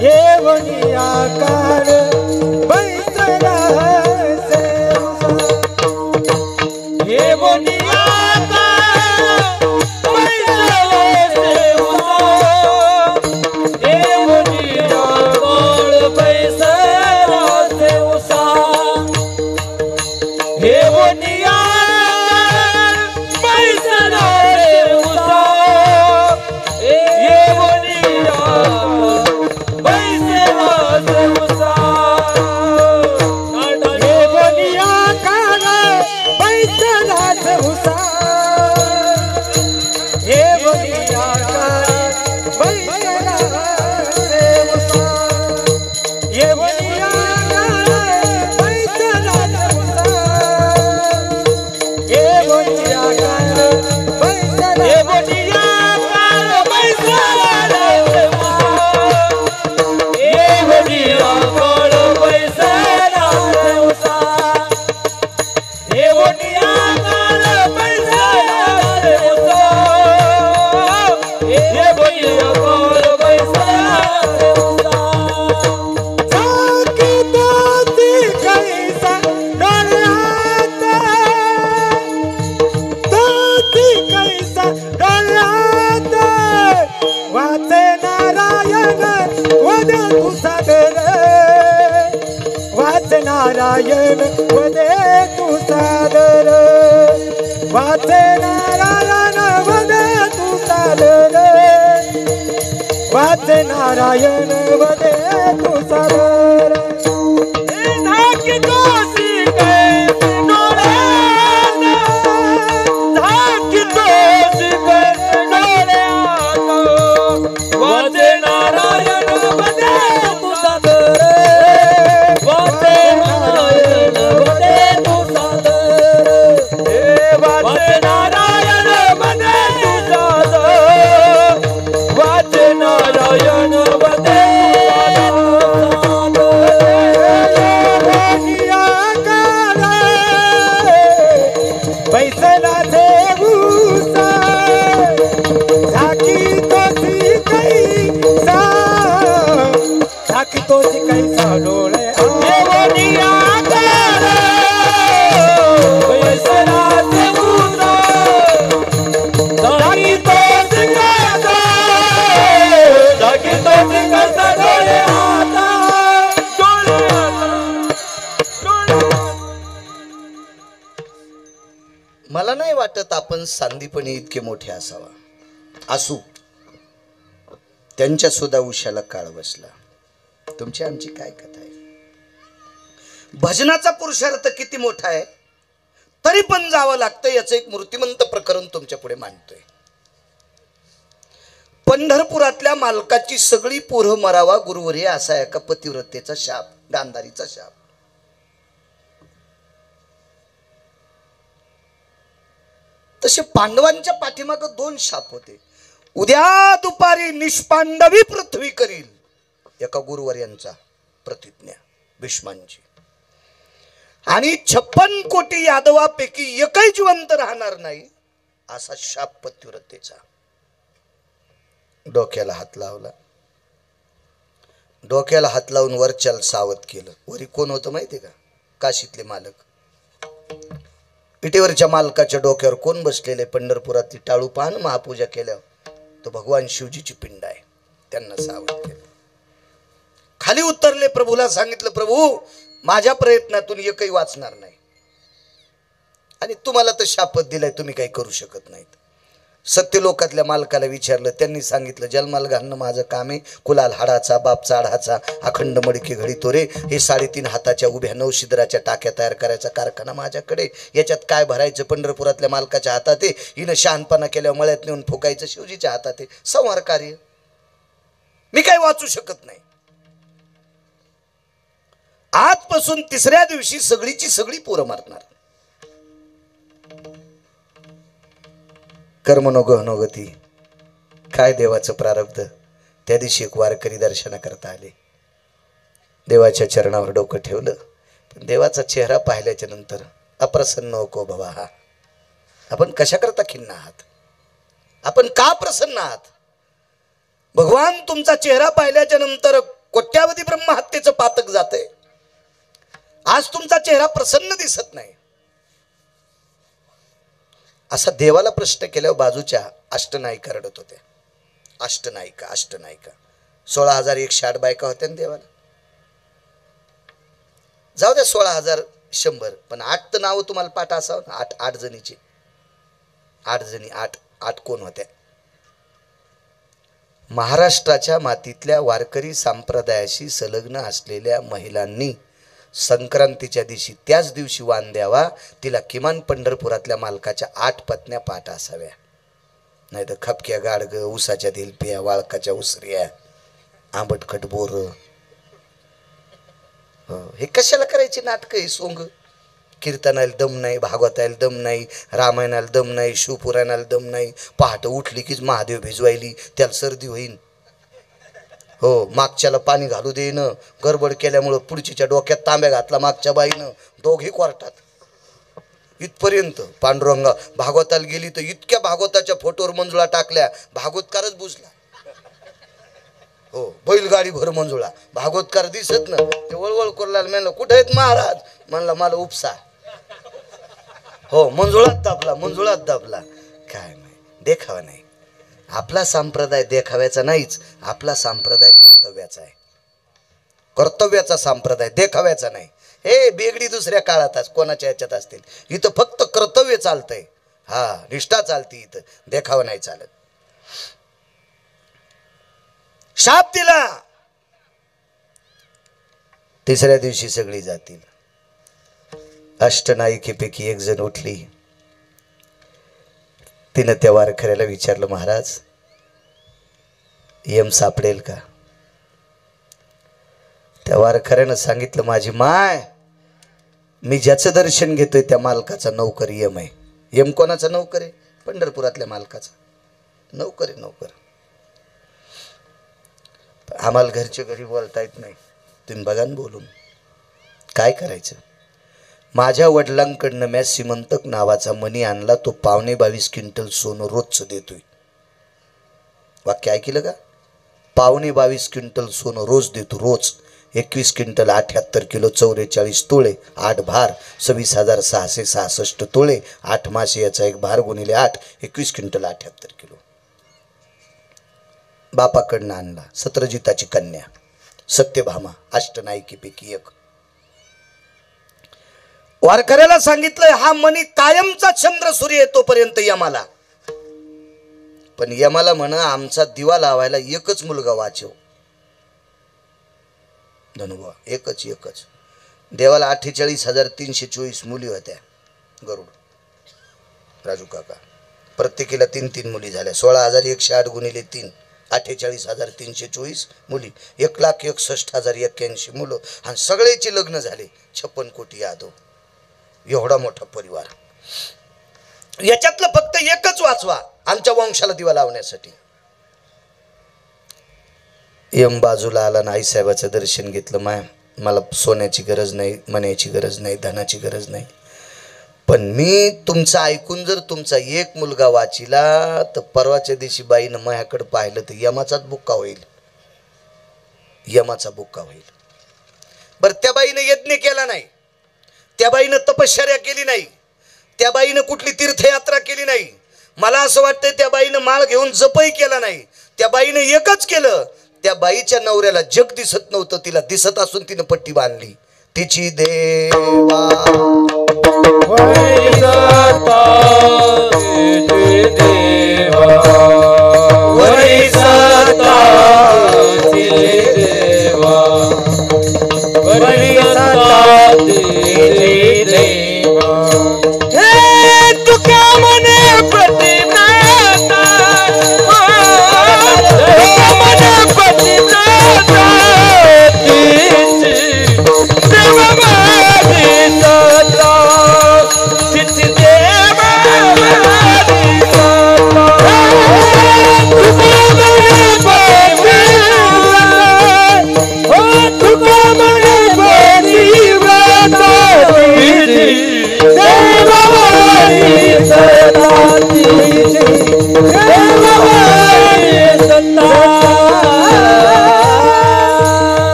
ये बोलिया काळ पैसराचे भुसा, ये बोलिया पैसे हे बोलिया काळ बैसला झाकी तोची कैसा डोळ्यात तोची कैसा डोळ्यात वाचे नारायण वदे तू सादर वाचे नारायण वदे तू सादर वाचे नारायण वदे तू सादर वाचे नारायण वदे तू सादर झाकी तोची कैसी डोळ्यात झाकी तोची कैसी डोळ्यात वाचे नारायण वदे तू सादर वाचे नारायण वदे तू सादर वाचे नारायण वदे तू सादर वाचे नारायण वदे बैसला देऊसा झाकी तोची कैसा झाकी तोची कैसा डोळे देवनिया कर बैसला देऊसा झाकी तोची कैसा झाकी तोची कैसा डोळे आता डोळे मला नाही वाटत आपण सांदीपणी इतके मोठे असावा असू त्यांच्या सुद्धा उशाला काळ बसला तुमची आमची काय कथा आहे भजनाचा पुरुषार्थ किती मोठा आहे तरी पण जावं लागतं याचं एक मूर्तिमंत प्रकरण तुमच्या पुढे मांडतोय पंढरपुरातल्या मालकाची सगळी पोरं मरावा गुरुवरी असा एका पतिव्रतेचा शाप गांधारीचा शाप तसे पांडवांच्या पाठीमागं 2 शाप होते उद्या दुपारी निष्पांडवी पृथ्वी करील एका गुरुवर्यांचा प्रतिज्ञा भीष्मांची आणि 56 कोटी यादवापैकी एकही जिवंत राहणार नाही असा शाप पतिव्रतेचा डोक्याला हात लावला डोक्याला हात लावून वरच्याला सावध केलं वरी कोण होतं माहिती का काशीतले मालक पिठेवरच्या मालकाच्या डोक्यावर कोण बसलेले पंढरपुरातली टाळू पान महापूजा केल्यावर तो भगवान शिवजीची पिंड आहे त्यांना सावध केलं खाली उतरले प्रभूला सांगितलं प्रभू माझ्या प्रयत्नातून एकही वाचणार नाही आणि तुम्हाला तर शापत दिलाय तुम्ही काही करू शकत नाहीत सत्यलोकातल्या मालकाला विचारलं त्यांनी सांगितलं जन्माला घालणं माझं काम आहे कुलाल हाडाचा बापचा आडाचा अखंड मडके घडी तोरे हे 3.5 हाताच्या उभ्या 9 शिदराच्या टाक्या तयार करायचा कारखाना माझ्याकडे याच्यात काय भरायचं पंढरपुरातल्या मालकाच्या हातात आहे हिनं शहाणपणा केल्यावर मळ्यात नेऊन फुकायचं शिवजीच्या हातात आहे संहार कार्य मी काही वाचू शकत नाही आजपासून 3ऱ्या दिवशी सगळीची सगळी पोरं मारणार कर्मनो गहनोगती काय देवाचं प्रारब्ध त्या दिवशी एक वारकरी दर्शन करता आले देवाच्या चरणावर डोकं ठेवलं पण देवाचा चेहरा पाहिल्याच्या नंतर अप्रसन्न नको भवा हा आपण कशा करता खिन्न आहात आपण का प्रसन्न आहात भगवान तुमचा चेहरा पाहिल्याच्या नंतर कोट्यावधी ब्रह्महत्येचं पातक जाते आज तुमचा चेहरा प्रसन्न दिसत नाही असा देवाला प्रश्न केल्यावर बाजूच्या अष्टनायिका रडत होत्या अष्टनायिका 16,108 बायका होत्या ना देवाला जाऊ द्या 16,100 पण 8 तर नाव तुम्हाला पाठ असावं ना 8 जणीचे 8 जणी 8 कोण होत्या महाराष्ट्राच्या मातीतल्या वारकरी संप्रदायाशी संलग्न असलेल्या महिलांनी संक्रांतीच्या दिवशी त्याच दिवशी वाण द्यावा तिला किमान पंढरपुरातल्या मालकाच्या 8 पत्न्या पाठ असाव्या नाही तर खपक्या गाडग उसाच्या दिलपिया वाळकाच्या उसऱ्या आंबटखट बोर हे कशाला करायची नाटक ही सोंग कीर्तनाला दम नाही भागवताला दम नाही रामायणाला दम नाही शिवपुराणाला दम नाही पहाटे उठली की महादेव भिजवायली त्याला सर्दी होईन हो मागच्याला पाणी घालू देईन गडबड केल्यामुळं पुढचीच्या डोक्यात तांब्या घातला मागच्या बाईनं दोघे कोर्टात इथपर्यंत पांडुरंगा भागवताला गेली तर इतक्या भागवताच्या फोटोवर मंजुळा टाकल्या, भागवतकारच बुजला. हो, बैलगाडी भर मंजुळा, भागवतकार दिसत ना, ते वळवळ करू म्हणलं कुठे आहेत महाराज, म्हणला मला उपसा. हो, मंजुळात दाबला, मंजुळात दाबला. काय नाही, देखावा नाही. आपला संप्रदाय देखाव्याचा नाहीच, आपला संप्रदाय कर्तव्याचा आहे. कर्तव्याचा संप्रदाय, देखाव्याचा नाही. हे बेगडी दुसऱ्या काळातच कोणाच्या ह्याच्यात असतील, इथं फक्त कर्तव्य चालतंय. हा, निष्ठा चालती इथं, देखावा नाही चालत. शाप दिला, तिसऱ्या दिवशी सगळी जातील. अष्टनायिकेपैकी एक जण उठली. तिनं त्या वारकऱ्याला विचारलं, महाराज यम सापडेल का? त्या वारकऱ्यानं सांगितलं, माझी माय, मी ज्याचं दर्शन घेतोय त्या मालकाचा नौकर यम आहे. यम कोणाचा नौकर आहे? पंढरपुरातल्या मालकाचा नौकर आहे, नौकर. आम्हाला घरचे घरी बोलता येत नाही, तुम्ही बघा ना बोलून. काय करायचं? माझ्या वडिलांकडनं मी सिमंतक नावाचा मणी आणला, तो 22.5 क्विंटल सोनं रोजचं देतोय. वाक्य ऐकलं का? 22.5 क्विंटल सोनं रोज देतो, रोज. 21 क्विंटल 78 किलो 44 तोळे, 8 भार 26,666 तोळे, 8 मासे, याचा एक भार गुणिले 8, 21 क्विंटल 78 किलो. बापाकडनं आणला. सत्रजिताची कन्या सत्यभामा, अष्टनायिकेपैकी एक. वारकऱ्याला सांगितलंय, हा मणी कायमचा चंद्र सूर्य येतोपर्यंत यमाला. पण यमाला म्हणा, आमचा दिवा लावायला एकच मुलगा वाचव. धनुबा एकच. देवाला 48,324 मुली होत्या. गरुड राजू काका, प्रत्येकीला 3 मुली झाल्या. 16,108 गुणिले 3, 48,324 मुली, 1,61,081 मुलं, आणि सगळ्याची लग्न झाले. 56 कोटी यादव. एवढा मोठा परिवार. याच्यातलं फक्त एकच वाचवा आमच्या वंशाला दिवा लावण्यासाठी. यम बाजूला आला ना, आईसाहेबाचं दर्शन घेतलं. मला सोन्याची गरज नाही, मण्याची गरज नाही, धनाची गरज नाही, पण मी तुमचं ऐकून जर तुमचा एक मुलगा वाचिला तर परवाच्या दिवशी बाईनं माझ्याकडे पाहिलं तर यमाचाच बुक्का होईल, यमाचा बुक्का होईल. बरं, त्या बाईनं यज्ञ केला नाही, त्या बाईनं तपश्चर्या केली नाही, त्या बाईनं कुठली तीर्थयात्रा केली नाही. मला असं वाटतं त्या बाईनं माळ घेऊन जपही केला नाही. त्या बाईनं एकच केलं, त्या बाईच्या नवऱ्याला जग दिसत नव्हतं, तिला दिसत असून तिनं पट्टी बांधली. तिची देवा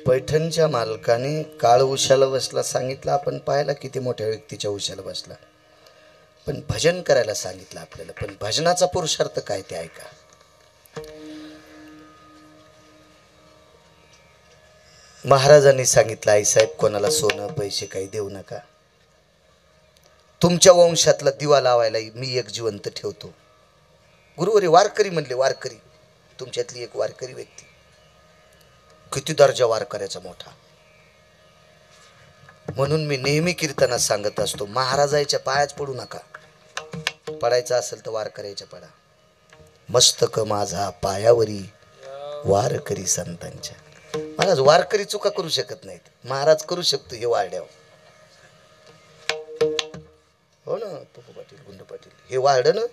पैठणच्या मालकाने काळ उशाला बसला सांगितलं. आपण पाहिला किती मोठ्या व्यक्तीच्या उशाला बसला, पण भजन करायला सांगितलं आपल्याला. पण भजनाचा पुरुषार्थ काय ते ऐका. महाराजांनी सांगितलं, आईसाहेब कोणाला सोनं पैसे काही देऊ नका, तुमच्या वंशातला दिवा लावायला मी एक जिवंत ठेवतो. गुरुवारी वारकरी म्हणले, वारकरी तुमच्यातली एक वारकरी व्यक्ती, किती दर्जा वारकऱ्याचा मोठा. म्हणून मी नेहमी कीर्तनात सांगत असतो, महाराजाच्या पायाच पडू नका, पडायचं असेल तर वारकऱ्याच्या पडा. मस्तक माझा पायावरी वारकरी संतांच्या. महाराज वारकरी चुका करू शकत नाहीत, महाराज करू शकतो हे वारड्यावर. हो ना पप्पू पाटील, गुंड पाटील, हे वारडं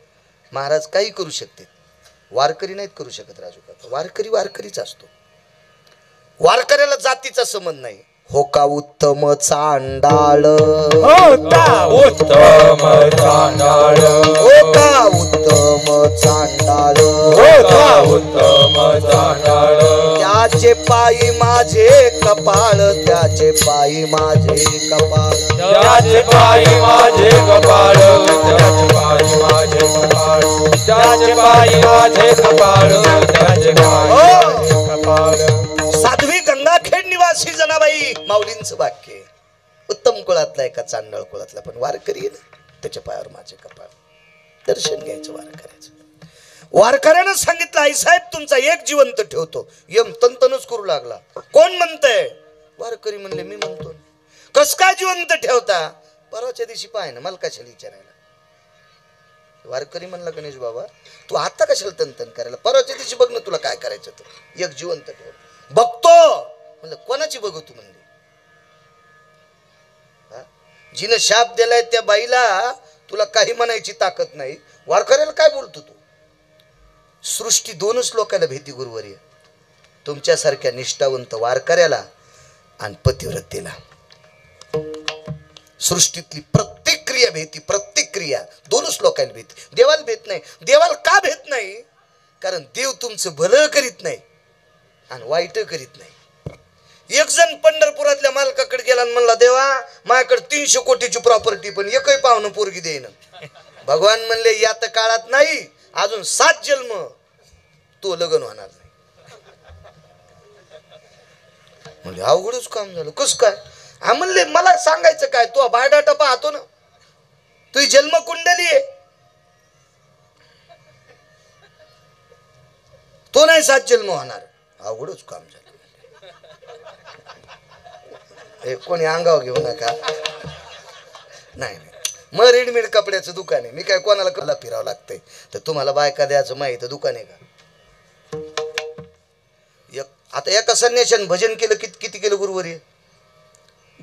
महाराज काही करू शकते, वारकरी नाहीत करू शकत. राजू काका वारकरी वारकरीच असतो. वारकऱ्याला जातीचा संबंध नाही, हो का उत्तम चांडाळ, होता उत्तम चांडाळ, हो का उत्तम चांडाळ, होता उत्तम चांडाळ. त्याचे पायी माझे कपाळ, त्याचे पायी माझे कपाळ, त्याचे पायी माझे कपाळ, त्याचे पायी माझे कपाळ, त्याचे पायी माझे कपाळ, त्याचे पायी माझे कपाळ. साध्वी गंगाखेड निवासी जनाबाई माऊलींचं वाक्य. उत्तम कुळातला एका चांडाळ कुळातला पण वारकरी आहे ना, त्याच्या पायावर माझे कपाळ. दर्शन घ्यायचं वारकऱ्याचं. वारकऱ्यानं सांगितलं आई साहेब तुमचा एक जिवंत ठेवतो. यम तनतनच करू लागला. कोण म्हणतंय? वारकरी म्हणले मी म्हणतो. कस काय जिवंत ठेवता? परवाच्या दिवशी पाय ना, मला कशाला विचारायला. वारकरी म्हणला गणेश बाबा तू आता कशाला तनतन करायला, परवाच्या दिवशी बघ ना तुला काय करायचं. तर एक जिवंत ठेव. बघतो म्हणलं. कोणाची बघू तू म्हणली? जिनं शाप दिलाय त्या बाईला तुला काही म्हणायची ताकद नाही. वारकऱ्याला काय बोलतो तू? सृष्टी दोनच लोकांना भीती गुरुवर्य, तुमच्यासारख्या निष्ठावंत वारकऱ्याला आणि पतिव्रतेला. सृष्टीतली प्रत्येक क्रिया भीती, प्रत्येक क्रिया दोनच लोकांना भीती. देवाला भेट नाही. देवाला का भेट नाही? कारण देव तुमचं भलं करीत नाही आणि वाईट करीत नाही. एक जण पंढरपुरातल्या मालकाकडे गेला आणि म्हणला देवा माझ्याकडे 300 कोटीची प्रॉपर्टी पण एकही पाहुणं पोरगी देईन. भगवान म्हणले या तर काळात नाही, अजून 7 जन्म तो लग्न होणार नाही. म्हणजे अवघडच काम झालं. कस काय? म्हणले मला सांगायचं काय, तो बायोडाटा पाहतो ना, तुझी जन्म कुंडली आहे, तो नाही 7 जन्म होणार. अवघडच काम झालं. हे कोणी अंगावर घेऊ नका. नाही मग रेडीमेड कपड्याचं दुकान आहे. मी काय कोणाला कला फिरावं लागतंय? तर तुम्हाला बायका द्यायचं माहिती दुकान आहे का? आता एका संन्याशाने भजन केलं किती केलं गुरुवर्य?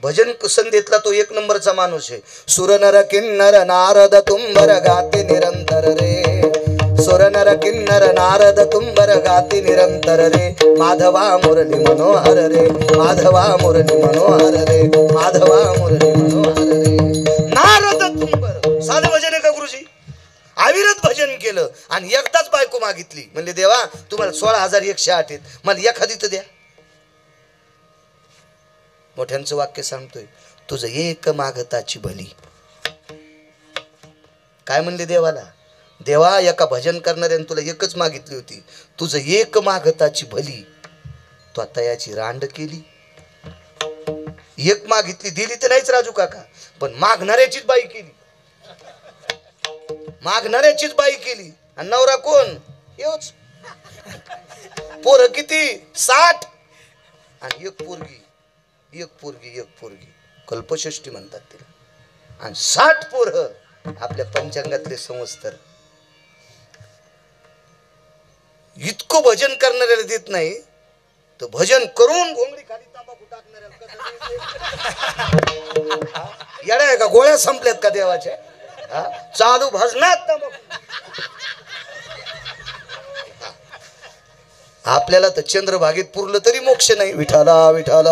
भजन संध्येतला तो 1 नंबरचा माणूस आहे. सुर नर किन्नर नारद तुंबर गाते निरंतर रे, सुर नर किन्नर नारद तुंबर गाते निरंतर रे, माधवा मुरली मनोहर रे, माधवा मुरली मनोहर रे, माधवा मुरली मनोहर रे. नारद तुंबर साधं भजन आहे का गुरुजी? अविरत भजन केलं आणि एकदाच बायको मागितली. म्हणले देवा तुम्हाला 16,108 आहेत, मला एखादी तर द्या. मोठ्यांचं वाक्य सांगतोय, तुझं एक मागताची भली. काय म्हणले देवाला? देवा एका भजन करणाऱ्याने तुला एकच मागितली होती, तुझं एक मागताची भली. तू आता याची रांड केली. एक मागितली दिली तर नाहीच राजू काका, पण मागणाऱ्याचीच बाई केली. मागणाऱ्याचीच बाई केली. आणि नवरा कोण? येऊच. पोरं किती? 60 आणि एक पोरगी, एक पोरगी, एक पोरगी. कल्पषष्ठी म्हणतात तिला. आणि 60 पोरं आपल्या पंचांगातले संवत्सर. इतकं भजन करणाऱ्याला देत नाही तर भजन करून घोंगडी खाली तांबाखू टाकणाऱ्याला येड्या आहे का? गोळ्या संपल्यात का देवाच्या? चालू भजनात आपल्याला तर चंद्रभागेत पुरलं तरी मोक्ष नाही. विठाला विठाला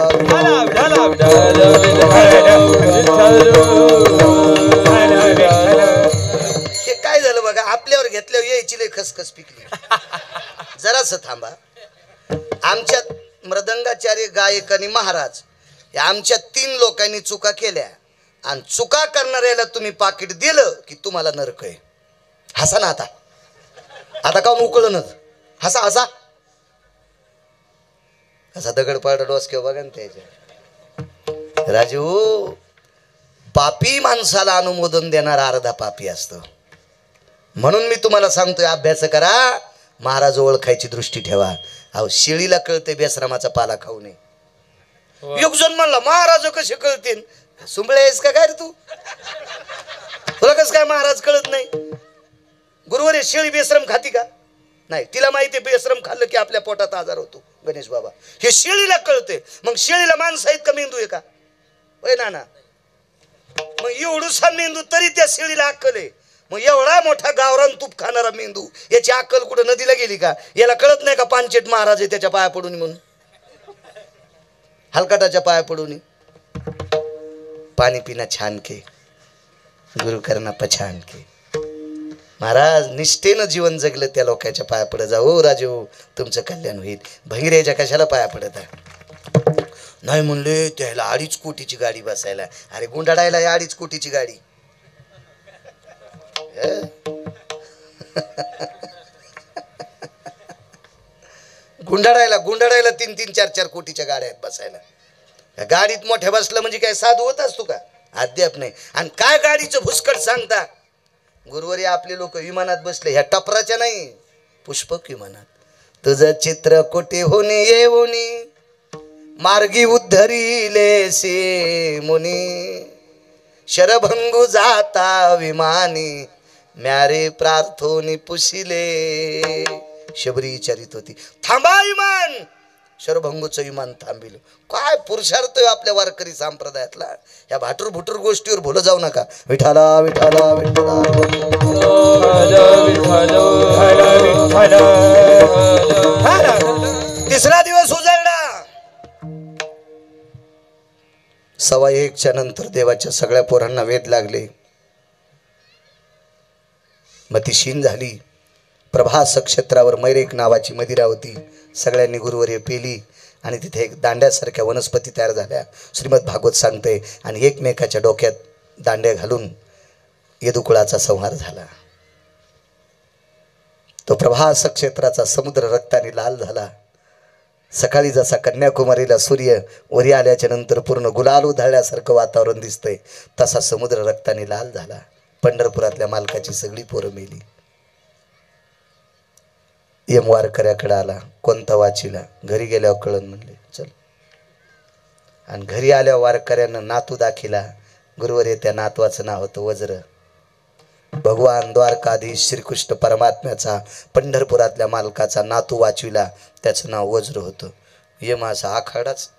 हे काय झालं बघा, आपल्यावर घेतल्यावर यायची लय खसखस पिकली. जरास थांबा. आमच्यात मृदंगाचार्य गायक आणि महाराज या आमच्या 3 लोकांनी चुका केल्या आणि चुका करणाऱ्याला तुम्ही पाकिट दिलं की तुम्हाला नरक आहे. हसा ना आता. आता का उकळलं? हसा हसा. असा दगड पाडा डोस किंवा बघा ना त्याच्या. राजू पापी माणसाला अनुमोदन देणार अर्धा पापी असतं. म्हणून मी तुम्हाला सांगतोय अभ्यास करा, महाराज ओळखायची दृष्टी ठेवा. अहो शेळीला कळते बेसरामाचा पाला खाऊ नये. एक जण म्हणला महाराज कसे कळतील? सुंबळे आहेस का काय रे तू? तुला कसं काय महाराज कळत नाही? गुरुवारी शेळी बेसरम खाती का? नाही. तिला माहिती आहे बेसरम खाल्लं की आपल्या पोटात आजार होतो. गणेश बाबा हे शेळीला कळते. मग शेळीला माणसं आहेत का मेंदू आहे का? होय ना ना. मग एवढूसा मेंदू तरी त्या शेळीला अक्कल आहे. मग एवढा मोठा गावरान तूप खाणारा मेंदू याची अक्कल कुठं नदीला गेली का? याला कळत नाही का पानचेट महाराज आहे त्याच्या पाया पडून म्हणून? हलकटाच्या पाया पडून पाणी पिना छान के गुरु करना पछाण के. महाराज निष्ठेनं जीवन जगलं त्या लोकांच्या पाया पडत जा. हो राजे हो, तुमचं कल्याण होईल. भंगिऱ्याच्या कशाला पाया पडत आहे? नाही म्हणले त्याला 2.5 कोटीची गाडी बसायला. अरे गुंडाळायला 2.5 कोटीची गाडी. गुंडाळायला 3-3, 4-4 कोटीच्या गाड्या आहेत बसायला. गाडीत मोठ्या बसलं म्हणजे काय साधू होत असतो का? अद्याप नाही. आणि काय गाडीचं भुसकट सांगता. गुरुवारी आपले लोक विमानात बसले, ह्या टपराच्या नाही, पुष्पक विमानात. तुझं चित्र कोटे होणे येऊनी मार्गी उद्धरिले से मुनी शरभंगू जाता विमानी म्यारे प्रार्थोनी पुशिले. शबरी चरित होती. थांबा विमान. शरभंगूचं विमान थांबिल. काय पुरुषार्थ आपल्या वारकरी संप्रदायातला. या भाटूर भुटूर गोष्टीवर भुलं जाऊ नका. विठाला विठाला विठाला. तिसरा दिवस उजळला. 1:15च्या नंतर देवाच्या सगळ्या पोरांना वेध लागले. मतिशीन झाली. प्रभास क्षेत्रावर मैरेक नावाची मदिरा होती. सगळ्यांनी गुरुवर्य पेली आणि तिथे एक दांड्यासारख्या वनस्पती तयार झाल्या. श्रीमद भागवत सांगते. आणि एकमेकाच्या डोक्यात दांड्या घालून यदुकुळाचा संहार झाला. तो प्रभास क्षेत्राचा समुद्र रक्ताने लाल झाला. सकाळी जसा कन्याकुमारीला सूर्य वरी आल्याच्या नंतर पूर्ण गुलाल उधळल्यासारखं वातावरण दिसतंय, तसा समुद्र रक्ताने लाल झाला. पंढरपुरातल्या मालकाची सगळी पोरं मेली. यम वारकऱ्याकडे आला. कोणता वाचीला? घरी गेल्यावर कळण म्हणले चल. आणि घरी आल्यावर वारकऱ्यानं नातू दाखिला. गुरुवर्य त्या नातवाचं नाव होतं वज्र. भगवान द्वारकाधीश श्रीकृष्ण परमात्म्याचा पंढरपुरातल्या मालकाचा नातू वाचविला, त्याचं नाव वज्र होतं. यम असा आखाडाच.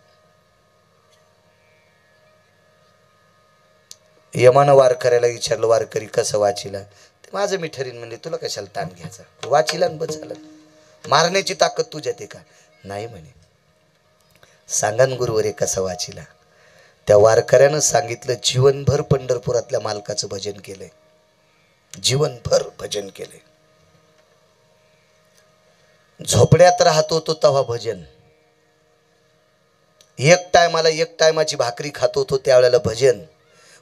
यमानं वारकऱ्याला विचारलं, वारकरी कसं वाचिला? ते माझं मी ठरीन म्हणले. तुला कशाला ताण घ्यायचा? वाचिला आणि बस झालं. मारण्याची ताकद तुझ्यात आहे का? नाही म्हणे. सांगा ना गुरुवर्य कसं वाचिला? त्या वारकऱ्यानं सांगितलं, जीवनभर पंढरपुरातल्या मालकाचं भजन केलंय. जीवनभर भजन केले. झोपड्यात राहतो तो तेव्हा भजन. एक टायमाची भाकरी खातो तो त्यावेळेला भजन.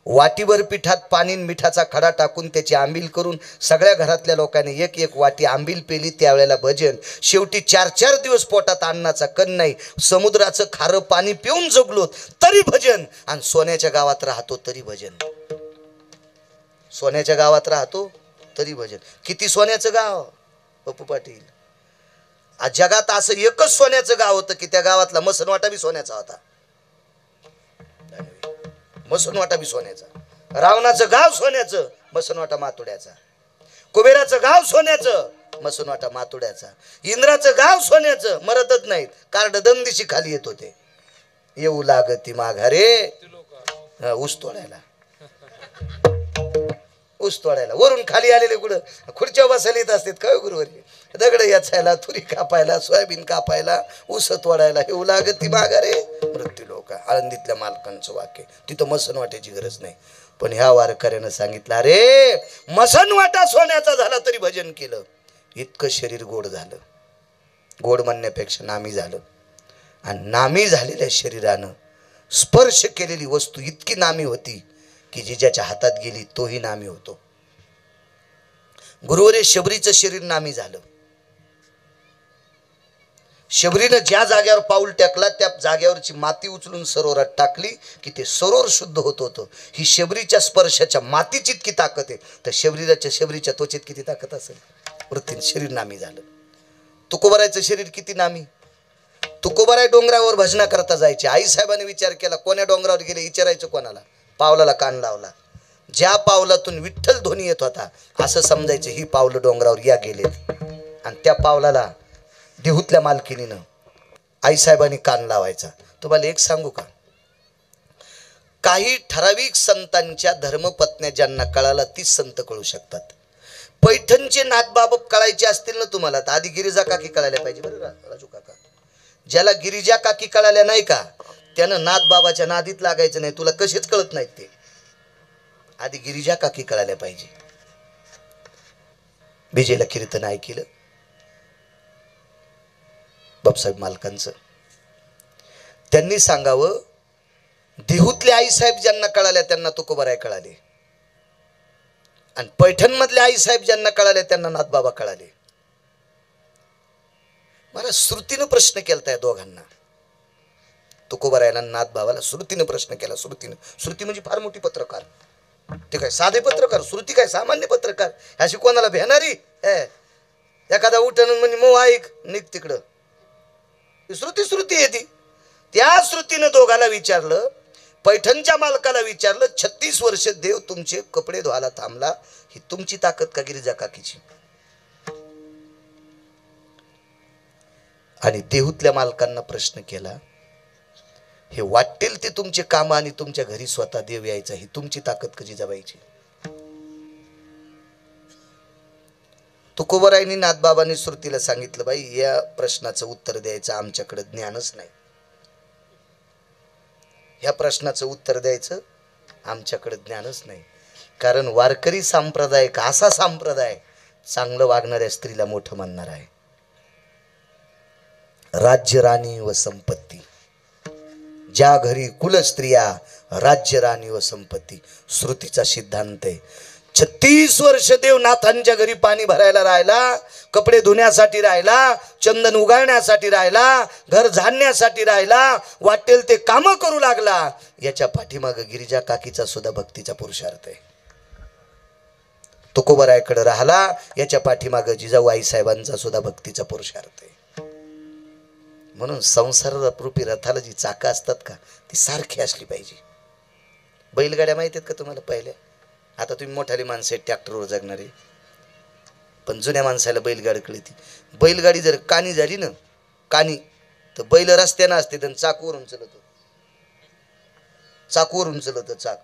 वाटीभर पिठात पाणी मिठाचा खडा टाकून त्याची आंबील करून सगळ्या घरातल्या लोकांनी एक एक वाटी आंबील पेली, त्यावेळेला भजन. शेवटी 4-4 दिवस पोटात अन्नाचा कण नाही, समुद्राचं खारं पाणी पिऊन जगलो तरी भजन. आणि सोन्याच्या गावात राहतो तरी भजन. सोन्याच्या गावात राहतो तरी भजन. किती सोन्याचं गाव पप्पू पाटील. आज जगात असं एकच सोन्याचं गाव होतं की त्या गावातला मसनवाटा बी सोन्याचा होता. मसनवाटा बी सोन्याचा. रावणाचं गाव सोन्याचं, मसनवाटा मातुड्याचा. कुबेराचं गाव सोन्याचं, मसनवाटा मातुड्याचा. इंद्राचं गाव सोन्याचं, मरतच नाहीत, कार्ड दमदिशी खाली येत होते. येऊ लागती माघारे ऊस तोडायला. ऊस तोडायला वरून खाली आलेले कुठं खुर्च्या बसायला येत असतात काय गुरुवारी? दगड याचायला, तुरी कापायला, सोयाबीन कापायला, ऊस तोडायला. येऊ लागती माघारे मृत्यू लोक. आळंदीतल्या मालकांचं वाक्य. तिथं मसनवाट्याची गरज नाही. पण ह्या वारकऱ्यानं सांगितलं, अरे मसनवाटा सोन्याचा झाला तरी भजन केलं. इतकं शरीर गोड झालं. गोड म्हणण्यापेक्षा नामी झालं. आणि नामी झालेल्या शरीरानं स्पर्श केलेली वस्तू इतकी नामी होती की जी ज्याच्या हातात गेली तोही नामी होतो. गुरुवर्य शबरीचं शरीर नामी झालं. शबरीनं ज्या जागेवर पाऊल टाकला त्या जागेवरची माती उचलून सरोवरात टाकली की ते सरोवर शुद्ध होत होतं. ही शबरीच्या स्पर्शाच्या मातीची इतकी ताकद आहे, तर शबरीच्या त्वचेत किती ताकद असेल? वृत्तीन शरीर नामी झालं. तुकोबारायचं शरीर किती नामी. तुकोबाराय डोंगरावर भजना करता जायचे. आईसाहेबांनी विचार केला, कोण्या डोंगरावर गेले विचारायचं कोणाला? पावलाला कान लावला. ज्या पावलातून विठ्ठल ध्वनी येत होता असं समजायचं ही पावलं डोंगरावर या गेलेत. आणि त्या पावलाला देहूतल्या मालकिनीनं आईसाहेबांनी कान लावायचा. तुम्हाला एक सांगू का? काही ठराविक संतांच्या धर्मपत्न्या ज्यांना कळाला तीच संत कळू शकतात. पैठणचे नाथबाबा कळायचे असतील ना तुम्हाला तर आधी गिरिजा काकी कळायला पाहिजे बरं राजू काका. ज्याला गिरिजा काकी कळाल्या नाही का त्यानं नाथ बाबाच्या नादीत लागायचं नाही. तुला कसेच कळत नाहीत ते. आधी गिरिजा काकी कळायला पाहिजे. विजेला कीर्तन ऐकलं बापसाहेब मालकांचं. त्यांनी सांगावं, देहूतले आईसाहेब ज्यांना कळाल्या त्यांना तुकोबाराय कळाले, आणि पैठण मधले आईसाहेब ज्यांना कळाले त्यांना नाथबाबा कळाले. मला श्रुतीनं प्रश्न केलता या दोघांना, तुकोबारायला नाथबाबाला श्रुतीनं प्रश्न केला. श्रुती म्हणजे फार मोठी पत्रकार. ते काय साधे पत्रकार, श्रुती काय सामान्य पत्रकार. अशी कोणाला भेणारी? एखादा उठण म्हणजे मग ऐक निघ तिकडं. श्रुती येते. त्या श्रुतीनं दोघाला विचारलं, पैठणच्या मालकाला विचारलं, 36 वर्ष देव तुमचे कपडे धुवायला थांबला, ही तुमची ताकद का गिरिजा काकीची? आणि देहूतल्या मालकांना प्रश्न केला, हे वाटेल ते तुमचे काम आणि तुमच्या घरी स्वतः देव यायचा, ही तुमची ताकद कशी जबायची? तुकोबारायांनी नाथबाबांनी श्रुतीला सांगितलं, बाई या प्रश्नाचं उत्तर द्यायचं आमच्याकडे ज्ञानच नाही. ह्या प्रश्नाचं उत्तर द्यायचं आमच्याकडे ज्ञानच नाही. कारण वारकरी संप्रदाय असा संप्रदाय चांगलं वागणाऱ्या स्त्रीला मोठं मानणार आहे. राज्य राणी व संपत्ती, ज्या घरी कुलस्त्रिया राज्य राणी व संपत्ती, श्रुतीचा सिद्धांत आहे. 36 वर्ष देवनाथांच्या घरी पाणी भरायला राहिला, कपडे धुण्यासाठी राहिला, चंदन उगाळण्यासाठी राहिला, घर झाडण्यासाठी राहिला, वाटेल ते काम करू लागला. याच्या पाठीमाग गिरिजा काकीचा सुद्धा भक्तीचा पुरुषार्थ आहे. तुकोबारायकडे राहिला, याच्या पाठीमाग जिजाऊ आई साहेबांचा सुद्धा भक्तीचा पुरुषार्थ आहे. म्हणून संसाररूपी रथाला जी चाकं असतात का, ती सारखी असली पाहिजे. बैलगाड्या माहिती आहेत का तुम्हाला? पहिल्या, आता तुम्ही मोठाली माणसं आहेत ट्रॅक्टरवर जगणारे, पण जुन्या माणसाला बैलगाडी कळती. बैलगाडी जर कानी झाली ना, कानी, तर बैल रस्त्यानं असते, तर चाकवरून चलत चाक.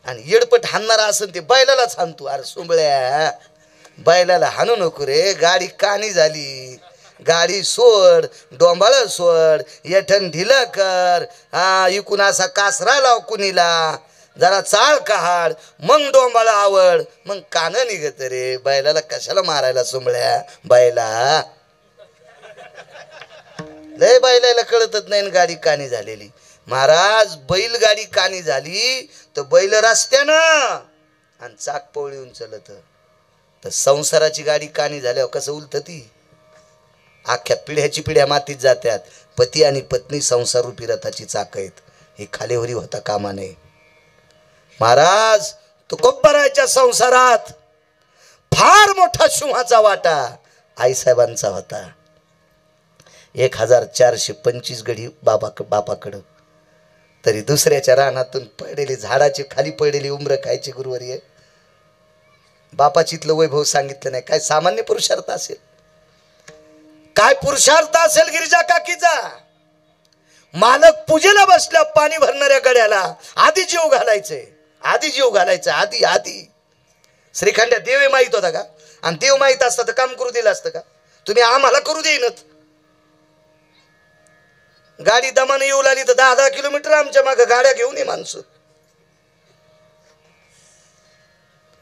आणि येडपट हाणणारा असेल ते बैलालाच हाणतो. अरे सुंबळ्या, बैलाला हाणू नको रे, गाडी कानी झाली, गाडी सोड, डोंबाळ सोड, येठण ढिलं कर, इकून असा कासरा लाव कुणीला, जरा चाळ काढ, मग डोंबाळ आवड, मग कान निघत रे. बैलाला कशाला मारायला सुंबळ्या? बैला लय बैलाला कळतच नाही गाडी कानी झालेली. महाराज, बैलगाडी कानी झाली तर बैल रस्त्यानं आणि चाक पवळीहून चलत, तर संसाराची गाडी कानी झाल्यावर कसं उलट ती? अख्ख्या पिढ्याची पिढ्या मातीत जात्यात. पती आणि पत्नी संसारूपी रथाची चाक आहेत, हे खालीवरी होता कामा नये. महाराज, तुकोबारायच्या संसारात फार मोठा सिंहाचा वाटा आईसाहेबांचा होता. 1425 गडी बापाकडं, तरी दुसऱ्याच्या रानातून पडलेली, झाडाची खाली पडलेली उमरं खायची गुरुवर्य. बापाचीतलं वैभव सांगितलं नाही. काय सामान्य पुरुषार्थ असेल, काय पुरुषार्थ असेल गिरिजा काकीचा? मालक पूजेला बसल्या पाणी भरणाऱ्या गड्याला आधी जीव घालायचे, आधी श्रीखंड्या देव माहित होता का? आणि देव माहित असता तर काम करू दिलं असतं का? तुम्ही आम्हाला करू देईनच. गाडी दमाने येऊ लागली तर 10-10 किलोमीटर आमच्या मागे गाड्या घेऊन ये माणसं,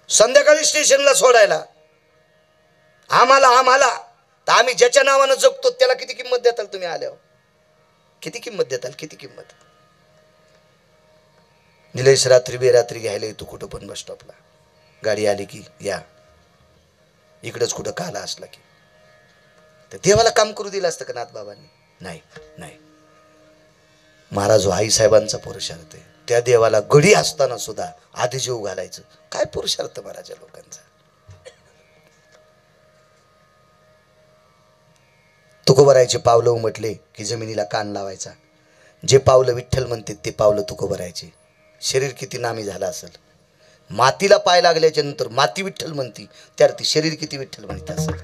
संध्याकाळी स्टेशनला सोडायला. आम्हाला तर आम्ही ज्याच्या नावानं जगतो त्याला किती किंमत देताल तुम्ही आल्यावर? किती किंमत देताल? किती किंमत? निलेश रात्री बेरात्री घ्यायला येतो कुठं पण बस स्टॉपला, गाडी आली की या इकडंच, कुठं काला असला की. तर देवाला काम करू दिलं असतं का नाथबाबांनी? नाही. महाराज आई साहेबांचा पुरुषार्थ आहे. त्या देवाला गडी असताना सुद्धा आधी जीव घालायचं. काय पुरुषार्थ महाराज लोकांचा. तुकोबारायचे पावलं उमटले की जमिनीला कान लावायचा. जे पावलं विठ्ठल म्हणते ते पावलं तुकोबारायचे. शरीर किती नामी झालं असेल, मातीला पाय लागल्याच्या नंतर माती विठ्ठल म्हणती, त्यावरती शरीर किती विठ्ठल म्हणत असेल.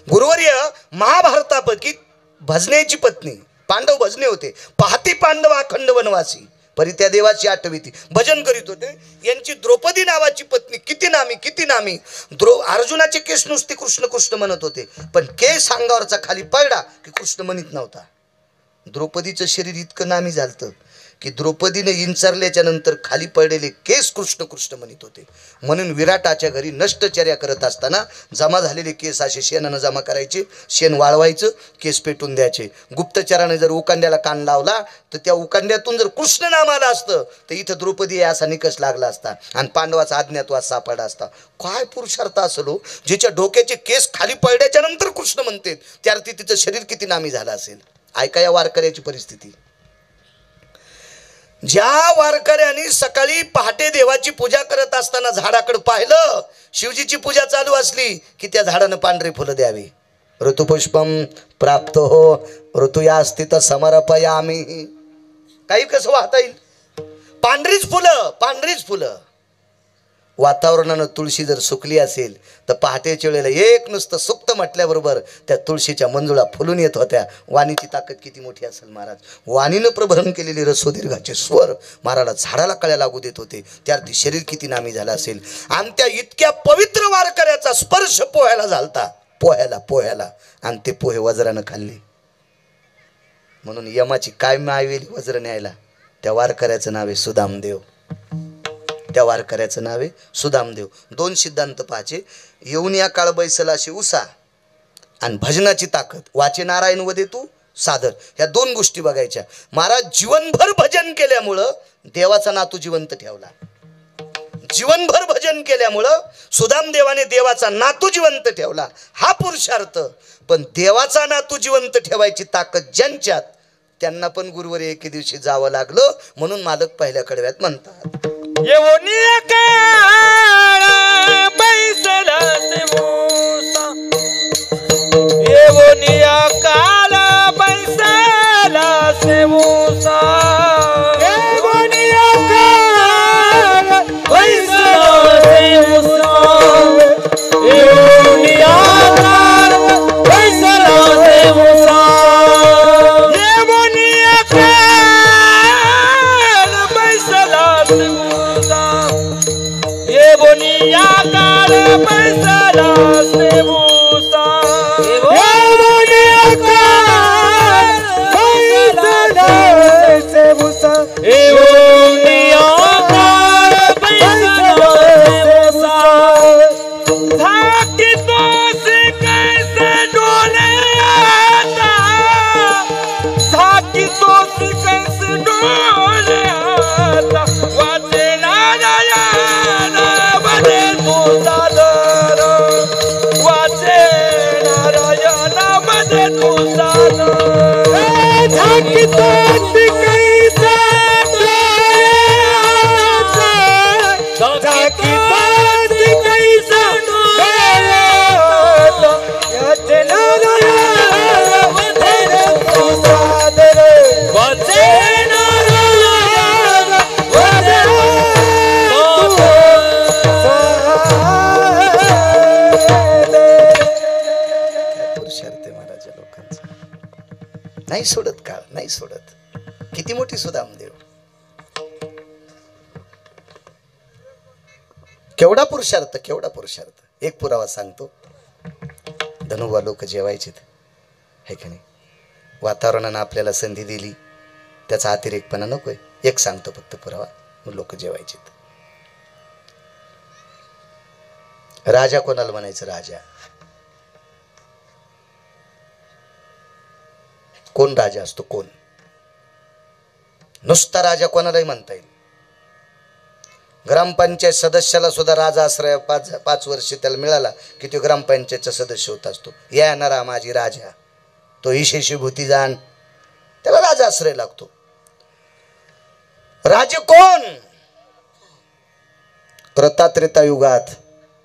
गुरुवर्य, महाभारतापैकी भजण्याची पत्नी, पांडव भजने होते. पहाती पांडव अखंड वनवासी, परी त्या देवाची आठवीती भजन करीत होते. यांची द्रौपदी नावाची पत्नी किती नामी. अर्जुनाचे केस नुसते कृष्ण कृष्ण म्हणत होते, पण केस अंगावरचा खाली पडला की कृष्ण म्हणत नव्हता. द्रौपदीचं शरीर इतकं नामी झालं की द्रौपदीने इंचारल्याच्या नंतर खाली पडलेले केस कृष्ण कृष्ण म्हणत होते. म्हणून विराटाच्या घरी नष्टचर्या करत असताना जमा झालेले केस असे शेणानं जमा करायचे, शेण वाळवायचं, केस पेटून द्यायचे. गुप्तचराने जर उकांड्याला कान लावला तर त्या उकांड्यातून जर कृष्ण नाम आलं असतं तर इथं द्रौपदी असा निकष लागला असता आणि पांडवाचा अज्ञातवास सापडला असता. काय पुरुषार्थ असलो ज्याच्या डोक्याचे केस खाली पडल्याच्या नंतर कृष्ण म्हणते, त्या अर्थी तिचं शरीर किती नामी झालं असेल. ऐका या वारकऱ्याची परिस्थिती. ज्या वारकऱ्यांनी सकाळी पहाटे देवाची पूजा करत असताना झाडाकडे पाहिलं, शिवजीची पूजा चालू असली की त्या झाडानं पांढरी फुलं द्यावी. ऋतुपुष्पम प्राप्त हो ऋतू या स्थित समर्पयामी. काही कसं वाहता येईल, पांढरीच फुलं, पांढरीच फुलं. वातावरणानं तुळशी जर सुकली असेल तर पहाटेच्या वेळेला एक नुसतं सुक्त म्हटल्याबरोबर त्या तुळशीच्या मंजुळा फुलून येत होत्या. वाणीची ताकद किती मोठी असेल महाराज. वाणीनं प्रभरण केलेली रसोदीर्घाचे स्वर महाराजला झाडाला कळ्या लागू देत होते. त्यार्थी शरीर किती नामी झालं असेल. आणि त्या इतक्या पवित्र वारकऱ्याचा स्पर्श पोह्याला झालता, पोह्याला आणि ते पोहे वज्रानं खाल्ले. म्हणून यमाची काय मायवेली वज्र न्यायला. त्या वारकऱ्याचं नाव आहे सुदामदेव. त्या वारकऱ्याचं नाव आहे सुदामदेव. दोन सिद्धांत पाहायचे, येऊन या काळ बैसला अशी उसा आणि भजनाची ताकद. वाचे नारायण वदे तू सादर, ह्या दोन गोष्टी बघायच्या. महाराज जीवनभर भजन केल्यामुळं देवाचा नातू जिवंत ठेवला. जीवनभर भजन केल्यामुळं सुदामदेवाने देवाचा नातू जिवंत ठेवला. हा पुरुषार्थ. पण देवाचा नातू जिवंत ठेवायची ताकद ज्यांच्यात, त्यांना पण गुरुवारी एके दिवशी जावं लागलं. म्हणून मालक पहिल्या कडव्यात म्हणतात, येवोनिया काळ बैसला से मूसा, येवोनिया काळ बैसला से मूसा, येवोनिया काळ बैसला से मूसा, येवोनिया काळ बैसला से मूसा, येवोनिया काळ बैसला से मूसा, येवोनिया काळ बैसला से मूसा, येवोनिया काळ बैसला से मूसा, येवोनिया काळ बैसला से मूसा, थाकी तोस कैसे डोले आता, थाकी तोस कैसे डोले आता, वाचे नारायण बने तू सादर, वाचे नारायण बने तू सादर, थाकी तोस कैसे डोले आता, थाकी तोस कैसे डोले आता, वाचे नारायण बने तू सादर, वाचे नारायण बने तू सादर. पुरुषार्थ आहे महाराजा लोकांचा. नाही सोडत काळ, नाही सोडत. किती मोठी सुदामदेव, केवढा पुरुषार्थ, केवढा पुरुषार्थ. एक पुरावा सांगतो. धनुबा लोक जेवायचे है की नाही. वातावरणानं आपल्याला संधी दिली, त्याचा अतिरेकपणा नकोय. एक सांगतो फक्त पुरावा. लोक जेवायचे. राजा कोणाला म्हणायचं? राजा. कोण राजा असतो? कोण? नुसता राजा कोणालाही म्हणता येईल. ग्रामपंचायत सदस्याला सुद्धा राजा आश्रय 5 वर्ष त्याला मिळाला की तो ग्रामपंचायतचा सदस्य होत असतो. या येणारा माझी राजा, तो ईशेशी भूती जाण, त्याला राजा आश्रय लागतो. राजे कोण? प्रतात्रेता युगात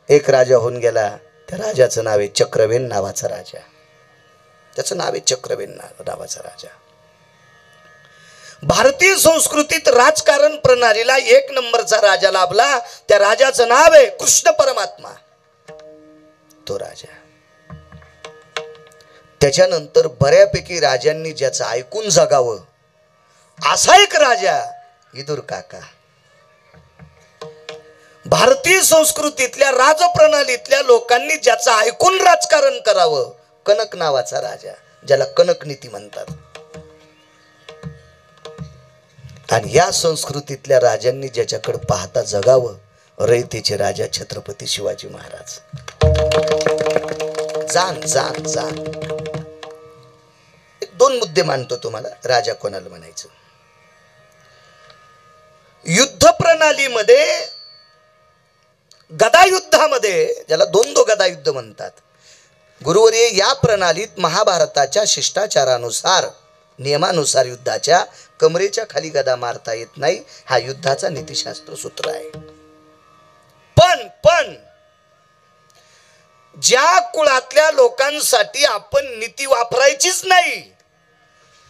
एक राजा होऊन गेला. त्या राजाचं नाव आहे चक्रवेन नावाचा राजा. त्याचं नाव आहे चक्रवेन नावाचा राजा. भारतीय संस्कृतीत राजकारण प्रणालीला 1 नंबरचा राजा लाभला. त्या राजाचं नाव आहे कृष्ण परमात्मा. तो राजा. त्याच्यानंतर बऱ्यापैकी राजांनी ज्याचं ऐकून जगावं असा एक राजा विदुर काका. भारतीय संस्कृतीतल्या राजप्रणालीतल्या लोकांनी ज्याचं ऐकून राजकारण करावं, कनक नावाचा राजा, ज्याला कनक नीती म्हणतात. आणि या संस्कृतीतल्या राजांनी ज्याच्याकडे पाहता जगावं, रयतेचे राजा छत्रपती शिवाजी महाराज. जाण जाण जाण. एक दोन मुद्दे मांडतो तुम्हाला. राजा कोणाला म्हणायचं? युद्ध प्रणालीमध्ये, गदायुद्धामध्ये, ज्याला द्वंद्व गदायुद्ध म्हणतात, गुरुवर्य, या प्रणालीत महाभारताच्या शिष्टाचारानुसार, नियमानुसार युद्धाच्या कमरेच्या खाली गदा मारता येत नाही. हा युद्धाचा नीतिशास्त्र सूत्र आहे. पण ज्या कुळातल्या लोकांसाठी आपण नीती वापरायचीच नाही,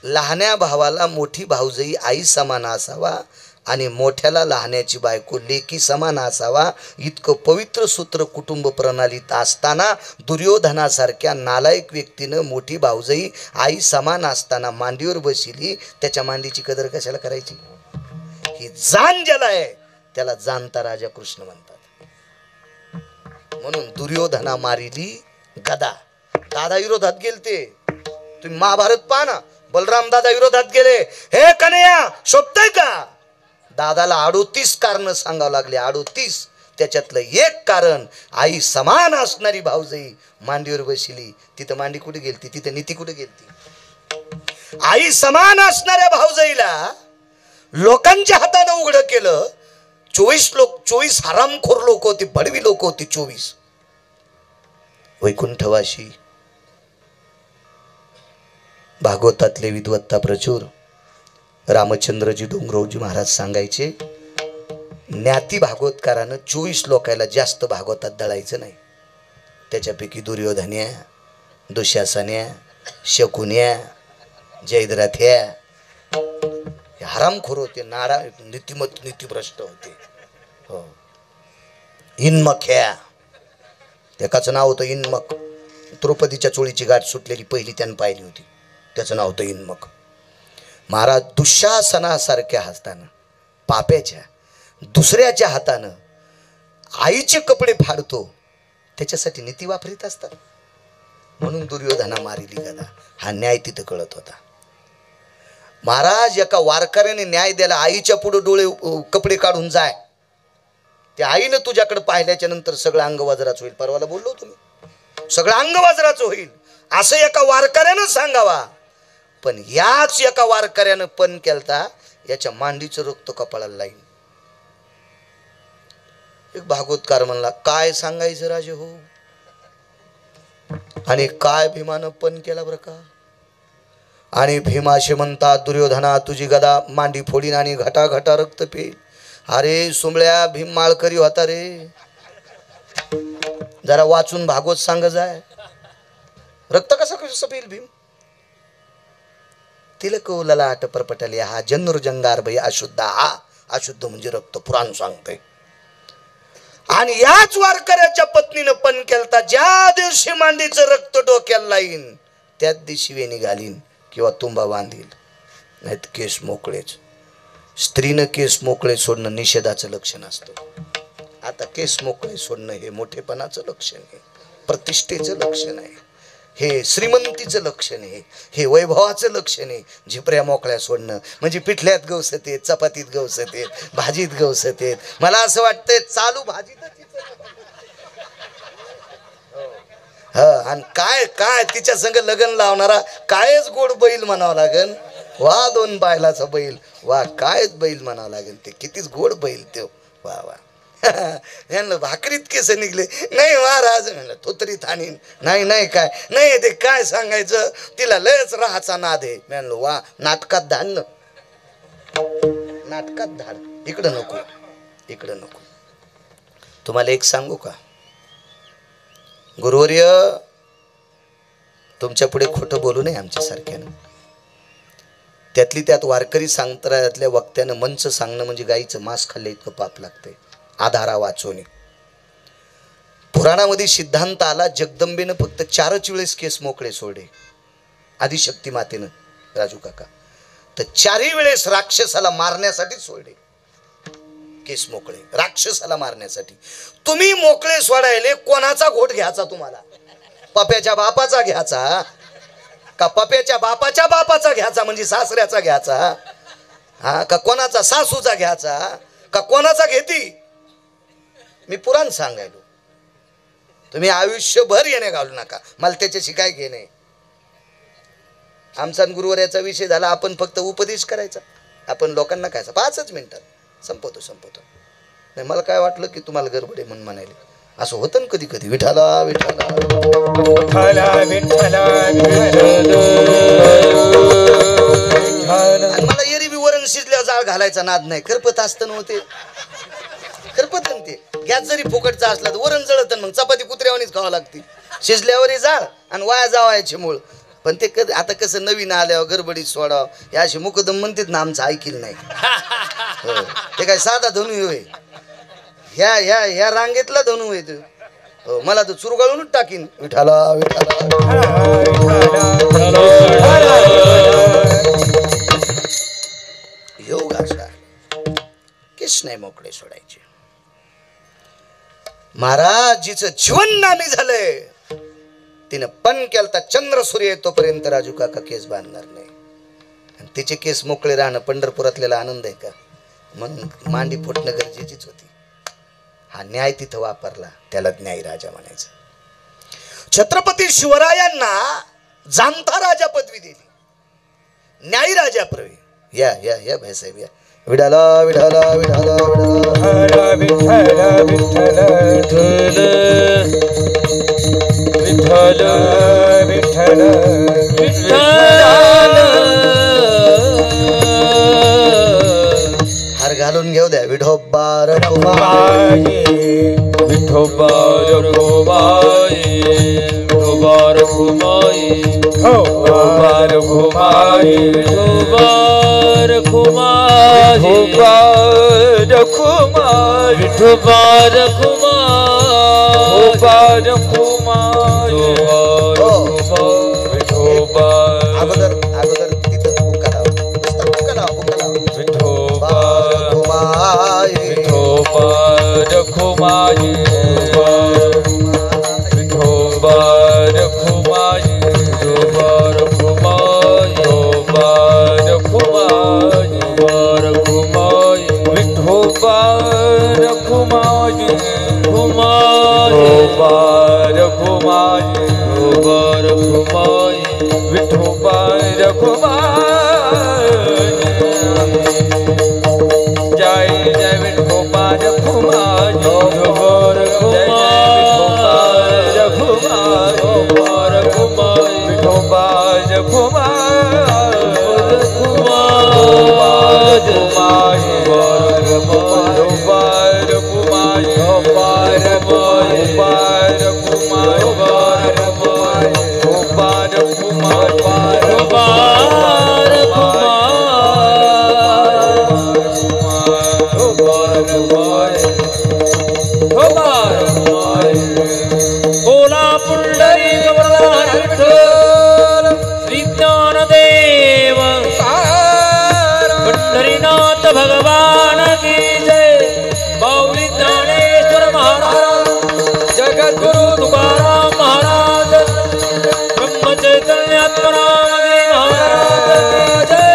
लहान्या भावाला मोठी भाऊजाई आई समान असावा आणि मोठ्याला लहान्याची बायको लेकी समान असावा, इतकं पवित्र सूत्र कुटुंब प्रणालीत असताना दुर्योधनासारख्या नालायक व्यक्तीनं मोठी भाऊजाई आई समान असताना मांडीवर बसली, त्याच्या मांडीची कदर कशाला करायची? ही जाण ज्याला आहे त्याला जाणता राजा कृष्ण म्हणतात. म्हणून दुर्योधना मारिली गदा. दादा विरोधात गेलते. तुम्ही महाभारत पहा ना, बलराम दादा विरोधात गेले. हे कन्हैया, शोभतय का? दादाला 38 कारण सांगावं लागले. 38. त्याच्यातलं एक कारण, आई समान असणारी भाऊजाई मांडीवर बसली. तिथं मांडी कुठे गेलती? तिथं नीती कुठे गेलती? आई समान असणाऱ्या भाऊजाईला लोकांच्या हाताने उघडं केलं. 24 हरामखोर लोक होती, भडवी लोक होती. 24 वैकुंठवाशी. भागवतातले विद्वत्ता प्रचूर रामचंद्रजी डोंगरवजी महाराज सांगायचे, ज्ञाती भागवतकारानं 24 लोकायला जास्त भागवतात दळायचं नाही. त्याच्यापैकी दुर्योधन्या, दुःशासन्या, शकुन्या, जयद्रथ्या हे हरामखोर होते. नाडा नीतिमत नीतिभ्रष्ट होते. हो. इन्मख्या, त्याचं नाव होतं इन्मक. द्रौपदीच्या चोळीची गाठ सुटलेली पहिली त्यानं पाहिली होती, त्याचं नाव होतं इन्मक. महाराज दुःशासनासारख्या हातानं, पाप्याच्या दुसऱ्याच्या हातानं आईचे कपडे फाडतो, त्याच्यासाठी नीती वापरीत असतात. म्हणून दुर्योधना मारिली गदा. हा न्याय तिथं कळत होता. महाराज एका वारकऱ्याने न्याय द्यायला, आईच्या पुढे डोळे कपडे काढून जाय, त्या आईनं तुझ्याकडे पाहिल्याच्या नंतर सगळं अंग वज्राचं होईल. परवाला बोललो तुम्ही, सगळं अंग वज्राचं होईल असं एका वारकऱ्यानं सांगावा. पण याच एका वारकऱ्यानं पण केलता, याच्या मांडीचं रक्त कपाळाला लाईन. एक भागवतकार म्हणला, काय सांगायचं राजे हो, आणि काय भीमानं पण केला बरं का. आणि भीमाशे म्हणतात, दुर्योधना तुझी गदा मांडी फोडीन आणि घटा घटा रक्त पेल. अरे सुंबळ्या, भीम माळकरी होता रे, जरा वाचून भागवत सांग जाय. रक्त कसं पेल भीम? तिलक ललाट परपटले हा जन्नुर्जंगार भय अशुद्ध. हा अशुद्ध म्हणजे रक्त, पुराण सांगते. आणि याच वारकऱ्याच्या पत्नीनं पण केलता, ज्या दिवशी मांडीचं रक्त डोक्याला लाईन त्याच दिवशी वेणी घालीन किंवा तुंबा बांधील, नाहीत केस मोकळेच. स्त्रीनं केस मोकळे सोडणं निषेधाचं लक्षण असतं. आता केस मोकळे सोडणं हे मोठेपणाचं लक्षण आहे, प्रतिष्ठेचं लक्षण आहे, हे श्रीमंतीचं लक्षण आहे, हे वैभवाचं लक्षण आहे. झिपऱ्या मोकळ्या सोडणं म्हणजे पिठल्यात गवसत आहेत, चपातीत गवसत आहेत, भाजीत गवसत आहेत. मला असं वाटतंय चालू भाजीत आणि काय काय तिच्या संग लग्न लावणारा कायच गोड बैल म्हणावं लागेल. वा 2 बैलाचा बैल, वा कायच बैल म्हणावं लागेल. ते कितीच गोड बैल ते. वा वा. यांना भाकरीत केस निघले नाही महाराज, म्हणलं थोतरीत आणीन. नाही नाही काय नाही, ते काय सांगायचं, तिला लयच राहाचा नाद आहे. म्हणलं वा, नाटकात धाड न, नाटकात धाड. इकडं नको, इकडं नको. तुम्हाला एक सांगू का गुरुवर्य, तुमच्या पुढे खोटं बोलू नये आमच्यासारख्यानं. त्यातली त्यात वारकरी सांगत्रातल्या वक्त्यानं मंच सांगणं म्हणजे गाईचं मांस खाल्लं इतकं पाप लागतंय. आधारा वाचवणे. पुराणामध्ये सिद्धांत आला, जगदंबेनं फक्त 4च वेळेस केस मोकळे सोडले आदिशक्ती मातेनं राजू काका, तर 4ही वेळेस राक्षसाला मारण्यासाठी सोडले केस मोकळे, राक्षसाला मारण्यासाठी. तुम्ही मोकळे सोडायले कोणाचा घोट घ्यायचा तुम्हाला? पप्याच्या बापाचा घ्यायचा का पप्याच्या बापाच्या बापाचा घ्यायचा म्हणजे सासऱ्याचा घ्यायचा? हा का कोणाचा सासूचा घ्यायचा का कोणाचा घेती? मी पुराण सांगायलो. तुम्ही आयुष्यभर येणे घालू नका, मला त्याच्याशी काय घेणे. आमचा गुरुवार्याचा विषय झाला, आपण फक्त उपदेश करायचा, आपण लोकांना खायचा. 5 मिनिटात संपवतो. नाही मला काय वाटलं की तुम्हाला गडबड आहे म्हणून म्हणायले. असं होतं ना कधी कधी. विठाला विठाला मला एरवी वरण शिजल्यावर जाळ घालायचा नाद नाही. करपत असतं नव्हते, करपत ते. गॅस जरी फुकटचा असला तर वरण जळत, मग चपाती कुत्र्यावानीच खावं लागते. शिजल्यावरही जाळ आणि वाया जावायचे मूळ. पण ते कधी आता कसं नवीन आल्यावर गडबडीत सोडावं, हे अशी मुकदम म्हणतात ना, आमचं ऐकलं नाही. हो, ते काय साधा धनू होय, ह्या रांगेतला धनू आहे तो. हो, मला तर चुरगाळूनच टाकीन. विठाला योग असा केस नाही मोकळे सोडायचे. महाराज जिचं जीवन नामी झालंय तिनं पण केलता चंद्र सूर्य येतोपर्यंत राजू काका केस बांधणार नाही. आणि तिचे केस मोकळे राहणं पंढरपुरातलेला आनंद आहे का? म्हणून मांडी फुटणं गरजेचीच होती. हा न्याय तिथं वापरला, त्याला न्याय राजा म्हणायचं. छत्रपती शिवरायांना जाणता राजा पदवी दिली, न्याय राजा प्रवी. या या या भाईसाहेब या. विडाला विडाला विडाला विडाला विठ्ठल विठ्ठल विठ्ठल हार घालून घेऊ द्या. विठोबा रखुमाई विठोबा रखुमाई विठोबा रखुमाई विठोबा रखुमाई विठोबा रखुमाई विठोबा रखुमाई विठोबा रखुमाई विठोबा अगोदर तिथं बुक्का लावा. विठोबा रखुमाई विठोबा रखुमाई विठोबा रखुमाई विठोबा रखुमाई विठोबा रखुमाई विठोबा रखुमाई विठोबा रखुमाई जय जय विठोबा रखुमाई विठोबा रखुमाई विठोबा बोला पुंडरी गवळदार विठ्ठल विज्ञान देव पंढरीनाथ भगवान की जय. बावली ज्ञानेश्वर महाराज जगद्गुरु तुकाराम महाराज ब्रह्म चैतन्यात्मराम महाराज जय.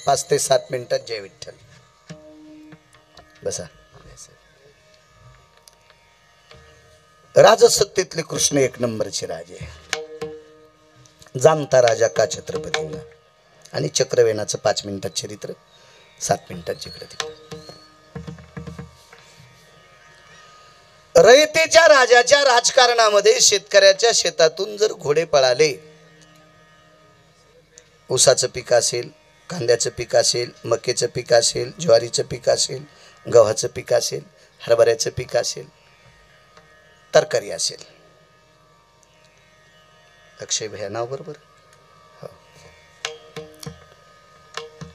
पाच ते सात मिनिटात जय विठ्ठल. बसा. राजसत्तेतले कृष्ण एक नंबरचे राजे. जाणता राजा का छत्रपतींना. आणि चक्रवेणाचं 5 मिनिटात चरित्र, 7 मिनिटात जिकडे तिकडे. रयतेच्या राजाच्या राजकारणामध्ये शेतकऱ्याच्या शेतातून जर घोडे पळाले, ऊसाचं पीक असेल, कांद्याचं पीक असेल, मक्याचं पीक असेल, ज्वारीचं पीक असेल, गव्हाचं पीक असेल, हरभऱ्याचं पीक असेल, तरकारी असेल. अक्षय भैया नाव बरोबर. हो.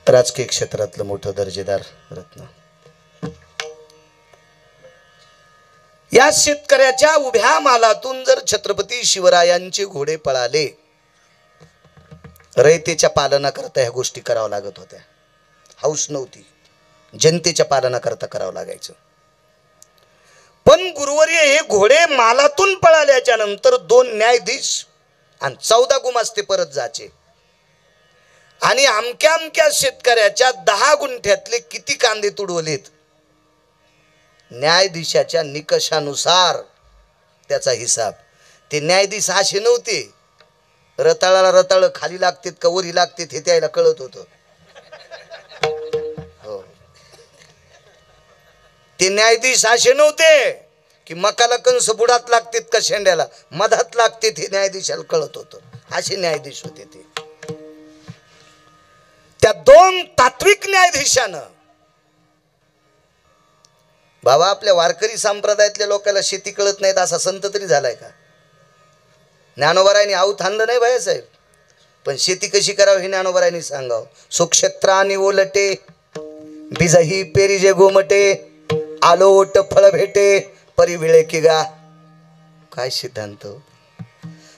राजकीय क्षेत्रातलं मोठं दर्जेदार रत्न. त्या शेतकऱ्याच्या उभ्या मालातून जर छत्रपती शिवरायांचे घोडे पळाले, रयतेच्या पालनाकरता ह्या गोष्टी कराव्या लागत होत्या. हौस नव्हती, जनतेच्या पालनाकरता करावं लागायचं. पण गुरुवर्य हे घोडे मालातून पळाल्याच्या नंतर 2 न्यायाधीश आणि 14 गुमास्ते परत जायचे आणि अमक्या अमक्या शेतकऱ्याच्या 10 गुंठ्यातले किती कांदे तुडवलेत, न्यायाधीशाच्या निकषानुसार त्याचा हिसाब. ते न्यायाधीश असे नव्हते रताळाला रताळ खाली लागतात का वरी लागतात हे त्याला कळत होतं. हो, ते न्यायाधीश असे नव्हते की मकाला कंस बुडात लागतात का शेंड्याला मधात लागतात हे न्यायाधीशाला कळत होतं. असे न्यायाधीश होते ते. त्या 2 तात्विक न्यायाधीशानं, बाबा आपल्या वारकरी संप्रदायातल्या लोकांना शेती कळत नाहीत असा संत तरी झालाय का? ज्ञानोबारायांनी आऊत आणलं नाही भाईसाहेब, पण शेती कशी करावी हे ज्ञानोबारायांनी सांगावं. सुक्षेत्रानी ओलटे बिजही पेरीजे गोमटे, आलोट फळ भेटे परी विळे की गा. काय सिद्धांत?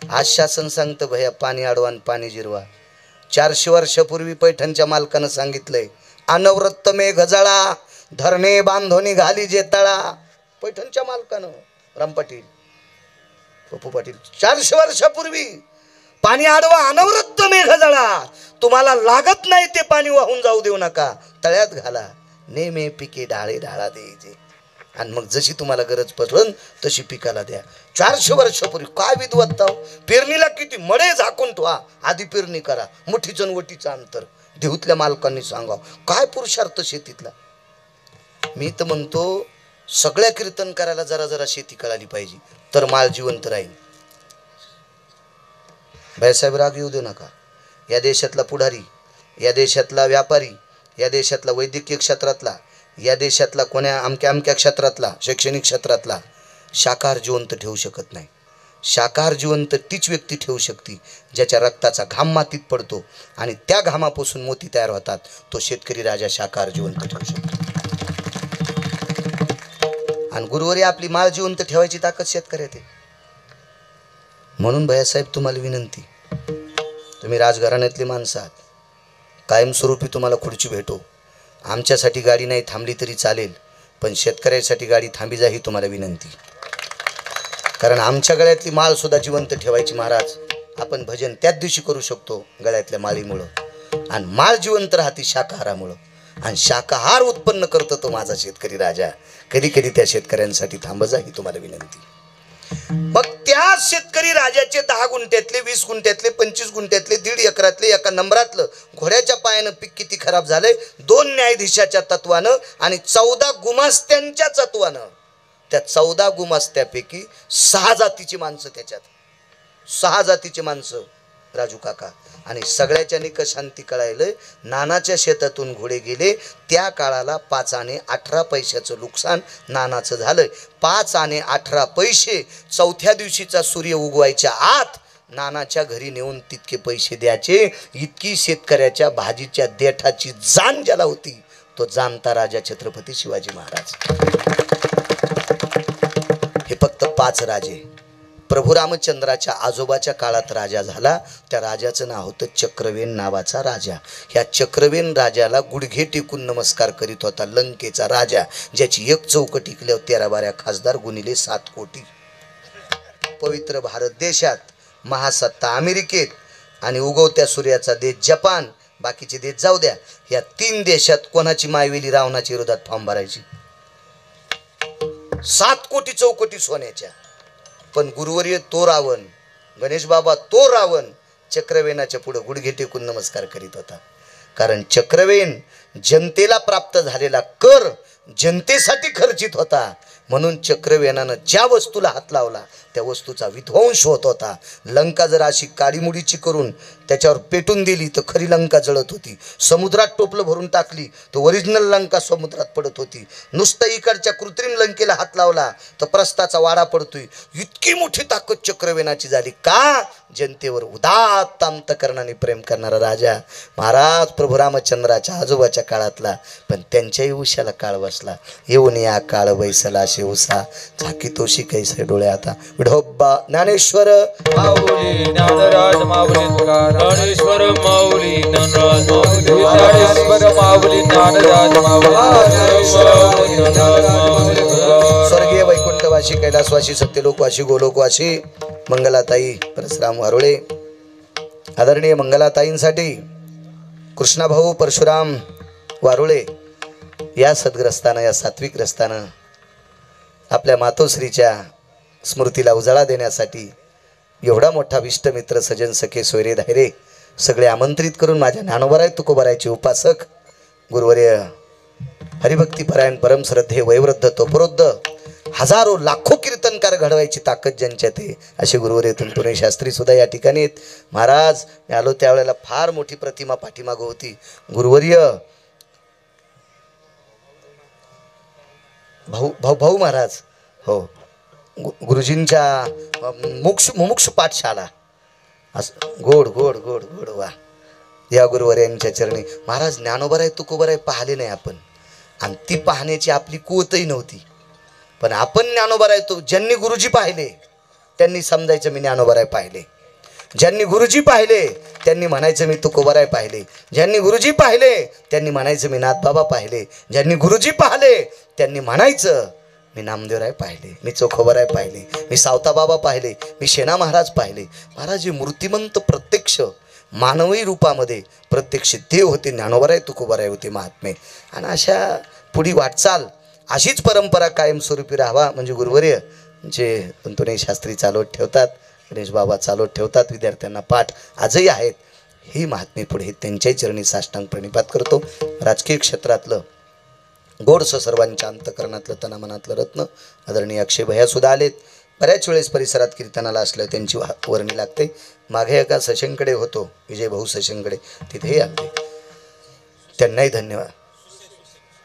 आज शासन सांगतं भैया पाणी अडवा आणि पाणी जिरवा. 400 वर्षापूर्वी पैठणच्या मालकानं सांगितलंय अनवरत मेघ गजळा धरणे बांधोनी घाली जे तळा. पैठणच्या मालकानं राम पाटील, पप्पू पाटील 400 वर्षापूर्वी पाणी अडवा अनवरत मेघ गजळा, तुम्हाला लागत नाही ते पाणी वाहून जाऊ देऊ नका, तळ्यात घाला नेमे पिके ढाळे ढाळा द्यायचे आणि मग जशी तुम्हाला गरज पडल तशी पिकाला द्या. 400 वर्षापूर्वी काय विद्वत्ता. पेरणीला किती मळे झाकून ठेवा, आधी पेरणी करा, मुठीचं वटीचं अंतर. देहूतल्या मालकांनी सांगाव काय पुरुषार्थ शेतीतला. मी तर म्हणतो सगळ्या कीर्तन करायला जरा जरा शेती कळाली पाहिजे तर माळ जिवंत राहील. भाईसाहेब राग येऊ देऊ नका. या देशातला पुढारी, या देशातला व्यापारी, या देशातला वैद्यकीय क्षेत्रातला, या देशातला कोण्या अमक्या अमक्या क्षेत्रातला शैक्षणिक क्षेत्रातला शाकाहार जिवंत ठेवू शकत नाही. शाकाहार जिवंत तीच व्यक्ती ठेवू शकते ज्याच्या रक्ताचा घाम मातीत पडतो आणि त्या घामापासून मोती तयार होतात. तो शेतकरी राजा शाकाहार जिवंत ठेवू शकतो. आणि गुरुवारी आपली माळ जिवंत ठेवायची ताकद शेतकऱ्यात आहे. म्हणून भैयासाहेब तुम्हाला विनंती, तुम्ही राजघराण्यातली माणसं आहात, कायमस्वरूपी तुम्हाला खुर्ची भेटो. आमच्यासाठी गाडी नाही थांबली तरी चालेल, पण शेतकऱ्यासाठी गाडी थांबी जा ही तुम्हाला विनंती. कारण आमच्या गळ्यातली माळ सुद्धा जिवंत ठेवायची महाराज. आपण भजन त्याच दिवशी करू शकतो गळ्यातल्या माळीमुळं, आणि माळ जिवंत राहते शाकाहारामुळं. आणि शाकाहार उत्पन्न करतो तो माझा शेतकरी राजा. कधी कधी त्या शेतकऱ्यांसाठी थांब जा ही तुम्हाला विनंती. मग त्या शेतकरी राजाचे 10 गुंठ्यातले 20 गुंठ्यातले 25 गुंठ्यातले 1.5 एकरातले एका नंबरातलं घोड्याच्या पायानं पीक किती खराब झालंय 2 न्यायाधीशाच्या तत्वानं आणि 14 गुमास्त्यांच्या तत्वानं. त्या 14 गुमास्त्यापैकी 6 जातीची माणसं, त्याच्यात 6 जातीची माणसं राजू काका. आणि सगळ्याच्या निकषांती कळायलंय. नानाच्या शेतातून घोडे गेले त्या काळाला 5 आणे 18 पैशाचं नुकसान नानाचं झालंय. 5 आणे 18 पैसे चौथ्या दिवशीचा सूर्य उगवायच्या आत नानाच्या घरी नेऊन तितके पैसे द्यायचे. इतकी शेतकऱ्याच्या भाजीच्या देठाची जाण ज्याला होती तो जाणता राजा छत्रपती शिवाजी महाराज. हे फक्त 5 राजे. प्रभू रामचंद्राच्या आजोबाच्या काळात राजा झाला. त्या राजाचं नाव होतं चक्रवेन नावाचा राजा. ह्या चक्रवेन राजाला गुडघे टेकून नमस्कार करीत होता लंकेचा राजा, ज्याची 1 चौकट टिकल्यावर 13-12 खासदार गुणिले 7 कोटी. पवित्र भारत देशात, महासत्ता अमेरिकेत आणि उगवत्या सूर्याचा देश जपान, बाकीचे देश जाऊ द्या, ह्या 3 देशात कोणाची मायवेली रावणाच्या विरोधात फॉर्म भरायची? 7 कोटी चौकटी सोन्याच्या. पण गुरुवर्य तो रावण, गणेश बाबा तो रावण चक्रवेनाच्या पुढे गुडघे टेकून नमस्कार करीत होता. कारण चक्रवेन जनतेला प्राप्त झालेला कर जनतेसाठी खर्चित होता. म्हणून चक्रवेनानं ज्या वस्तूला हात लावला त्या वस्तूचा विध्वंस होत होता. लंका जर अशी काळीमुडीची करून त्याच्यावर पेटून दिली तर खरी लंका जळत होती. समुद्रात टोपलं भरून टाकली तर ओरिजिनल लंका समुद्रात पडत होती. नुसतं इकडच्या कृत्रिम लंकेला हात लावला तर प्रस्ताचा वाडा पडतोय. इतकी मोठी ताकद चक्रवेनाची झाली. का? जनतेवर उदात्त अंतकरणाने प्रेम करणारा राजा महाराज प्रभू रामचंद्राच्या आजोबाच्या काळातला. पण त्यांच्याही उशाला काळ बसला. येऊन या काळ बैसला असे उसा झाकी तोशी कैसे डोळे आता. विठोबा ज्ञानेश्वर माऊली ज्ञानराज माऊली ज्ञानेश्वर माऊली ज्ञानराज माऊली ज्ञानेश्वर माऊली ज्ञानराज माऊली स्वर्गीय वैकुंठवासी कैलासवासी सत्यलोकवासी गोलोकवासी मंगलाताई परशुराम वारुळे आदरणीय मंगलाताईंसाठी कृष्णाभाऊ परशुराम वारुळे या सद्ग्रस्तानं या सात्विक ग्रस्तानं आपल्या मातोश्रीच्या स्मृतीला उजाळा देण्यासाठी एवढा मोठा विष्टमित्र सजन सखे सोयरे धायरे सगळे आमंत्रित करून माझ्या ज्ञानोबराय तुकोबरायचे उपासक गुरुवर्य हरिभक्तीपरायण परमश्रद्धे वयोवृद्ध तोपरोद्ध हजारो लाखो कीर्तनकार घडवायची ताकद ज्यांच्यात आहे असे गुरुवर्य तुंतुने शास्त्री सुद्धा या ठिकाणी आहेत. महाराज मी आलो त्यावेळेला फार मोठी प्रतिमा पाठीमागं होती. गुरुवर्य भाऊ महाराज हो गुरुजींच्या मुमुक्ष पाठशाळा असं गोड गोड गोड गोड वा या गुरुवर्यांच्या चरणी महाराज ज्ञानोबराय तुकोबराय पाहिले नाही आपण आणि ती पाहण्याची आपली कुवतही नव्हती. पण आपण ज्ञानोबराय तो ज्यांनी गुरुजी पाहिले त्यांनी समजायचं मी ज्ञानोबराय पाहिले. ज्यांनी गुरुजी पाहिले त्यांनी म्हणायचं मी तुकोबराय पाहिले. ज्यांनी गुरुजी पाहिले त्यांनी म्हणायचं मी नाथबाबा पाहिले. ज्यांनी गुरुजी पाहिले त्यांनी म्हणायचं मी नामदेवराय पाहिले, मी चोखोबराय पाहिले, मी सावताबाबा पाहिले, मी शेणा महाराज पाहिले. महाराज हे मूर्तिमंत प्रत्यक्ष मानवी रूपामध्ये प्रत्यक्ष देव होते. ज्ञानोबराय तुकोबराय होते महात्मे. आणि अशा पुढी वाटचाल अशीच परंपरा कायमस्वरूपी राहावा म्हणजे गुरुवर्य जे तुंतुने शास्त्री चालवत ठेवतात, गणेश बाबा चालवत ठेवतात, विद्यार्थ्यांना पाठ आजही आहेत. ही महात्मे पुढे त्यांच्याही चरणी साष्टांग प्रणिपात करतो. राजकीय क्षेत्रातलं गोडसं सर्वांच्या अंतकरणातलं तनामनातलं रत्न आदरणीय अक्षय भैया सुद्धा आलेत. बऱ्याच वेळेस परिसरात कीर्तनाला असलं त्यांची वर्णी लागते. मागे एका सशनकडे होतो विजय भाऊ सशनकडे तिथेही आले. त्यांनाही धन्यवाद.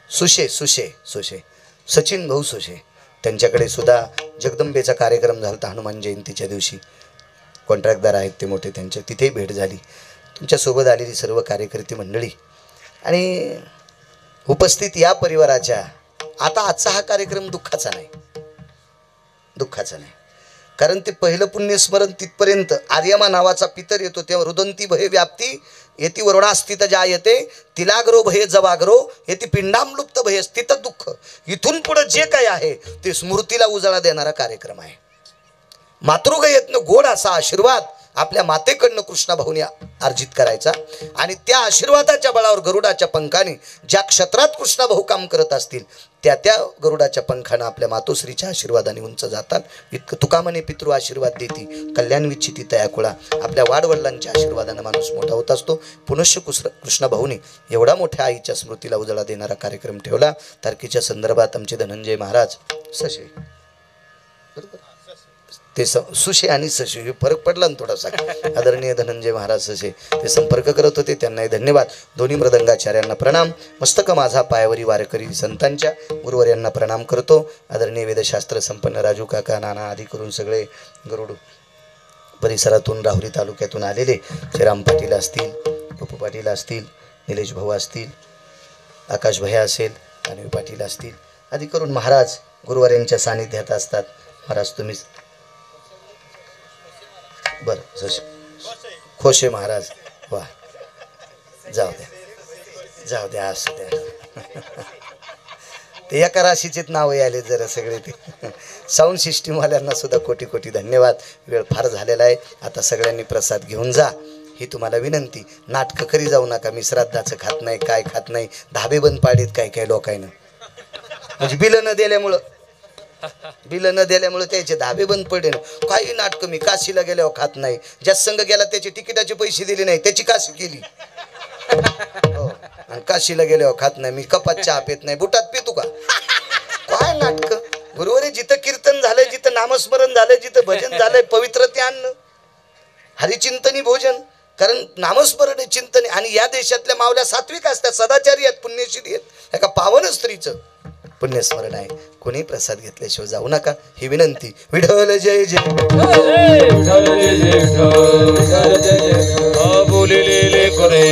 सुशे सुशे सुशे सचिन भाऊ सुशे त्यांच्याकडे सुद्धा जगदंबेचा कार्यक्रम झाला होता हनुमान जयंतीच्या दिवशी. कॉन्ट्रॅक्टदार आहेत ते मोठे, त्यांच्या तिथेही भेट झाली. तुमच्यासोबत आलेली सर्व कार्यकर्ते मंडळी आणि उपस्थित या परिवाराच्या. आता आजचा हा कार्यक्रम दुःखाचा नाही, दुःखाचा नाही. कारण ते पहिलं पुण्यस्मरण तिथपर्यंत आर्यमा नावाचा पितर येतो तेव्हा रुदंती भय व्याप्ती येती वरुणा स्थित जायते तिलाग्रो भय जवाग्रो येती पिंडामलुप्त भय स्थित दुःख. इथून पुढे जे काही आहे ते स्मृतीला उजाळा देणारा कार्यक्रम आहे. मातृगयत्न गोड असा आशीर्वाद आपल्या मातेकडनं कृष्णाभाऊने अर्जित करायचा आणि त्या आशीर्वादाच्या बळावर गरुडाच्या पंखाने ज्या क्षेत्रात कृष्णाभाऊ काम करत असतील त्या त्या गरुडाच्या पंखानं आपल्या मातोश्रीच्या आशीर्वादाने उंच जातात. इतकं तुका म्हणे पितृ आशीर्वाद देती कल्याण विच्छिती तयाकुळा. आपल्या वाडवडिलांच्या आशीर्वादानं माणूस मोठा होत असतो. पुनश्च कृष्णाभाऊने एवढा मोठ्या आईच्या स्मृतीला उजाळा देणारा कार्यक्रम ठेवला. तारखेच्या संदर्भात आमचे धनंजय महाराज सशे ते सुशे आणि सशे हे फरक पडला ना थोडासा. आदरणीय धनंजय महाराज सशे ते संपर्क करत होते, त्यांनाही धन्यवाद. दोन्ही मृदंगाचार्यांना प्रणाम. मस्तक माझा पायावरी वारकरी संतांच्या गुरुवर्यांना प्रणाम करतो. आदरणीय वेदशास्त्र संपन्न राजू काका नाना आदी करून सगळे गरुड परिसरातून राहुरी तालुक्यातून आलेले श्रीराम पाटील असतील, पप्पू पाटील असतील, निलेश भाऊ असतील, आकाश भैया असेल, दानवी पाटील असतील आदी करून महाराज गुरुवर्यांच्या सानिध्यात असतात. महाराज तुम्ही बरं खोशे महाराज वा जाऊ जाऊ द्या असू द्या. ते एका राशीचेच नाव आले जरा सगळे. ते साऊंड सिस्टीमवाल्यांना सुद्धा कोटी कोटी धन्यवाद. वेळ फार झालेला आहे. आता सगळ्यांनी प्रसाद घेऊन जा ही तुम्हाला विनंती. नाटकं करी जाऊ नका. मी श्राद्धाचं खात नाही, काय खात नाही. धाबे बंद पाडीत काय काय लोकांना म्हणजे बिलं न दिल्यामुळे त्याचे धाबे बंद पडले. काही नाटकं मी काशीला गेल्यावर खात नाही. ज्या संघ गेला त्याचे तिकिटाचे पैसे दिले नाही त्याची काशी केली. हो आणि काशीला गेल्यावर खात नाही. मी कपात चहा पेत नाही. बुटात पितो का काय नाटकं. गुरुवारी जिथं कीर्तन झालंय, जिथं नामस्मरण झालंय, जिथं भजन झालंय, पवित्रते अन्न, हरिचिंतनी भोजन. कारण नामस्मरण आहे, चिंतन आहे. आणि या देशातल्या मावल्या सात्विक असतात, सदाचारी आहेत, पुण्यशीली आहेत. एका पावन स्त्रीचं पुण्यस्मरण आहे. कोणी प्रसाद घेतल्याशिवाय जाऊ नका, ही विनंती. विठ्ठल जय जय बोलिले करे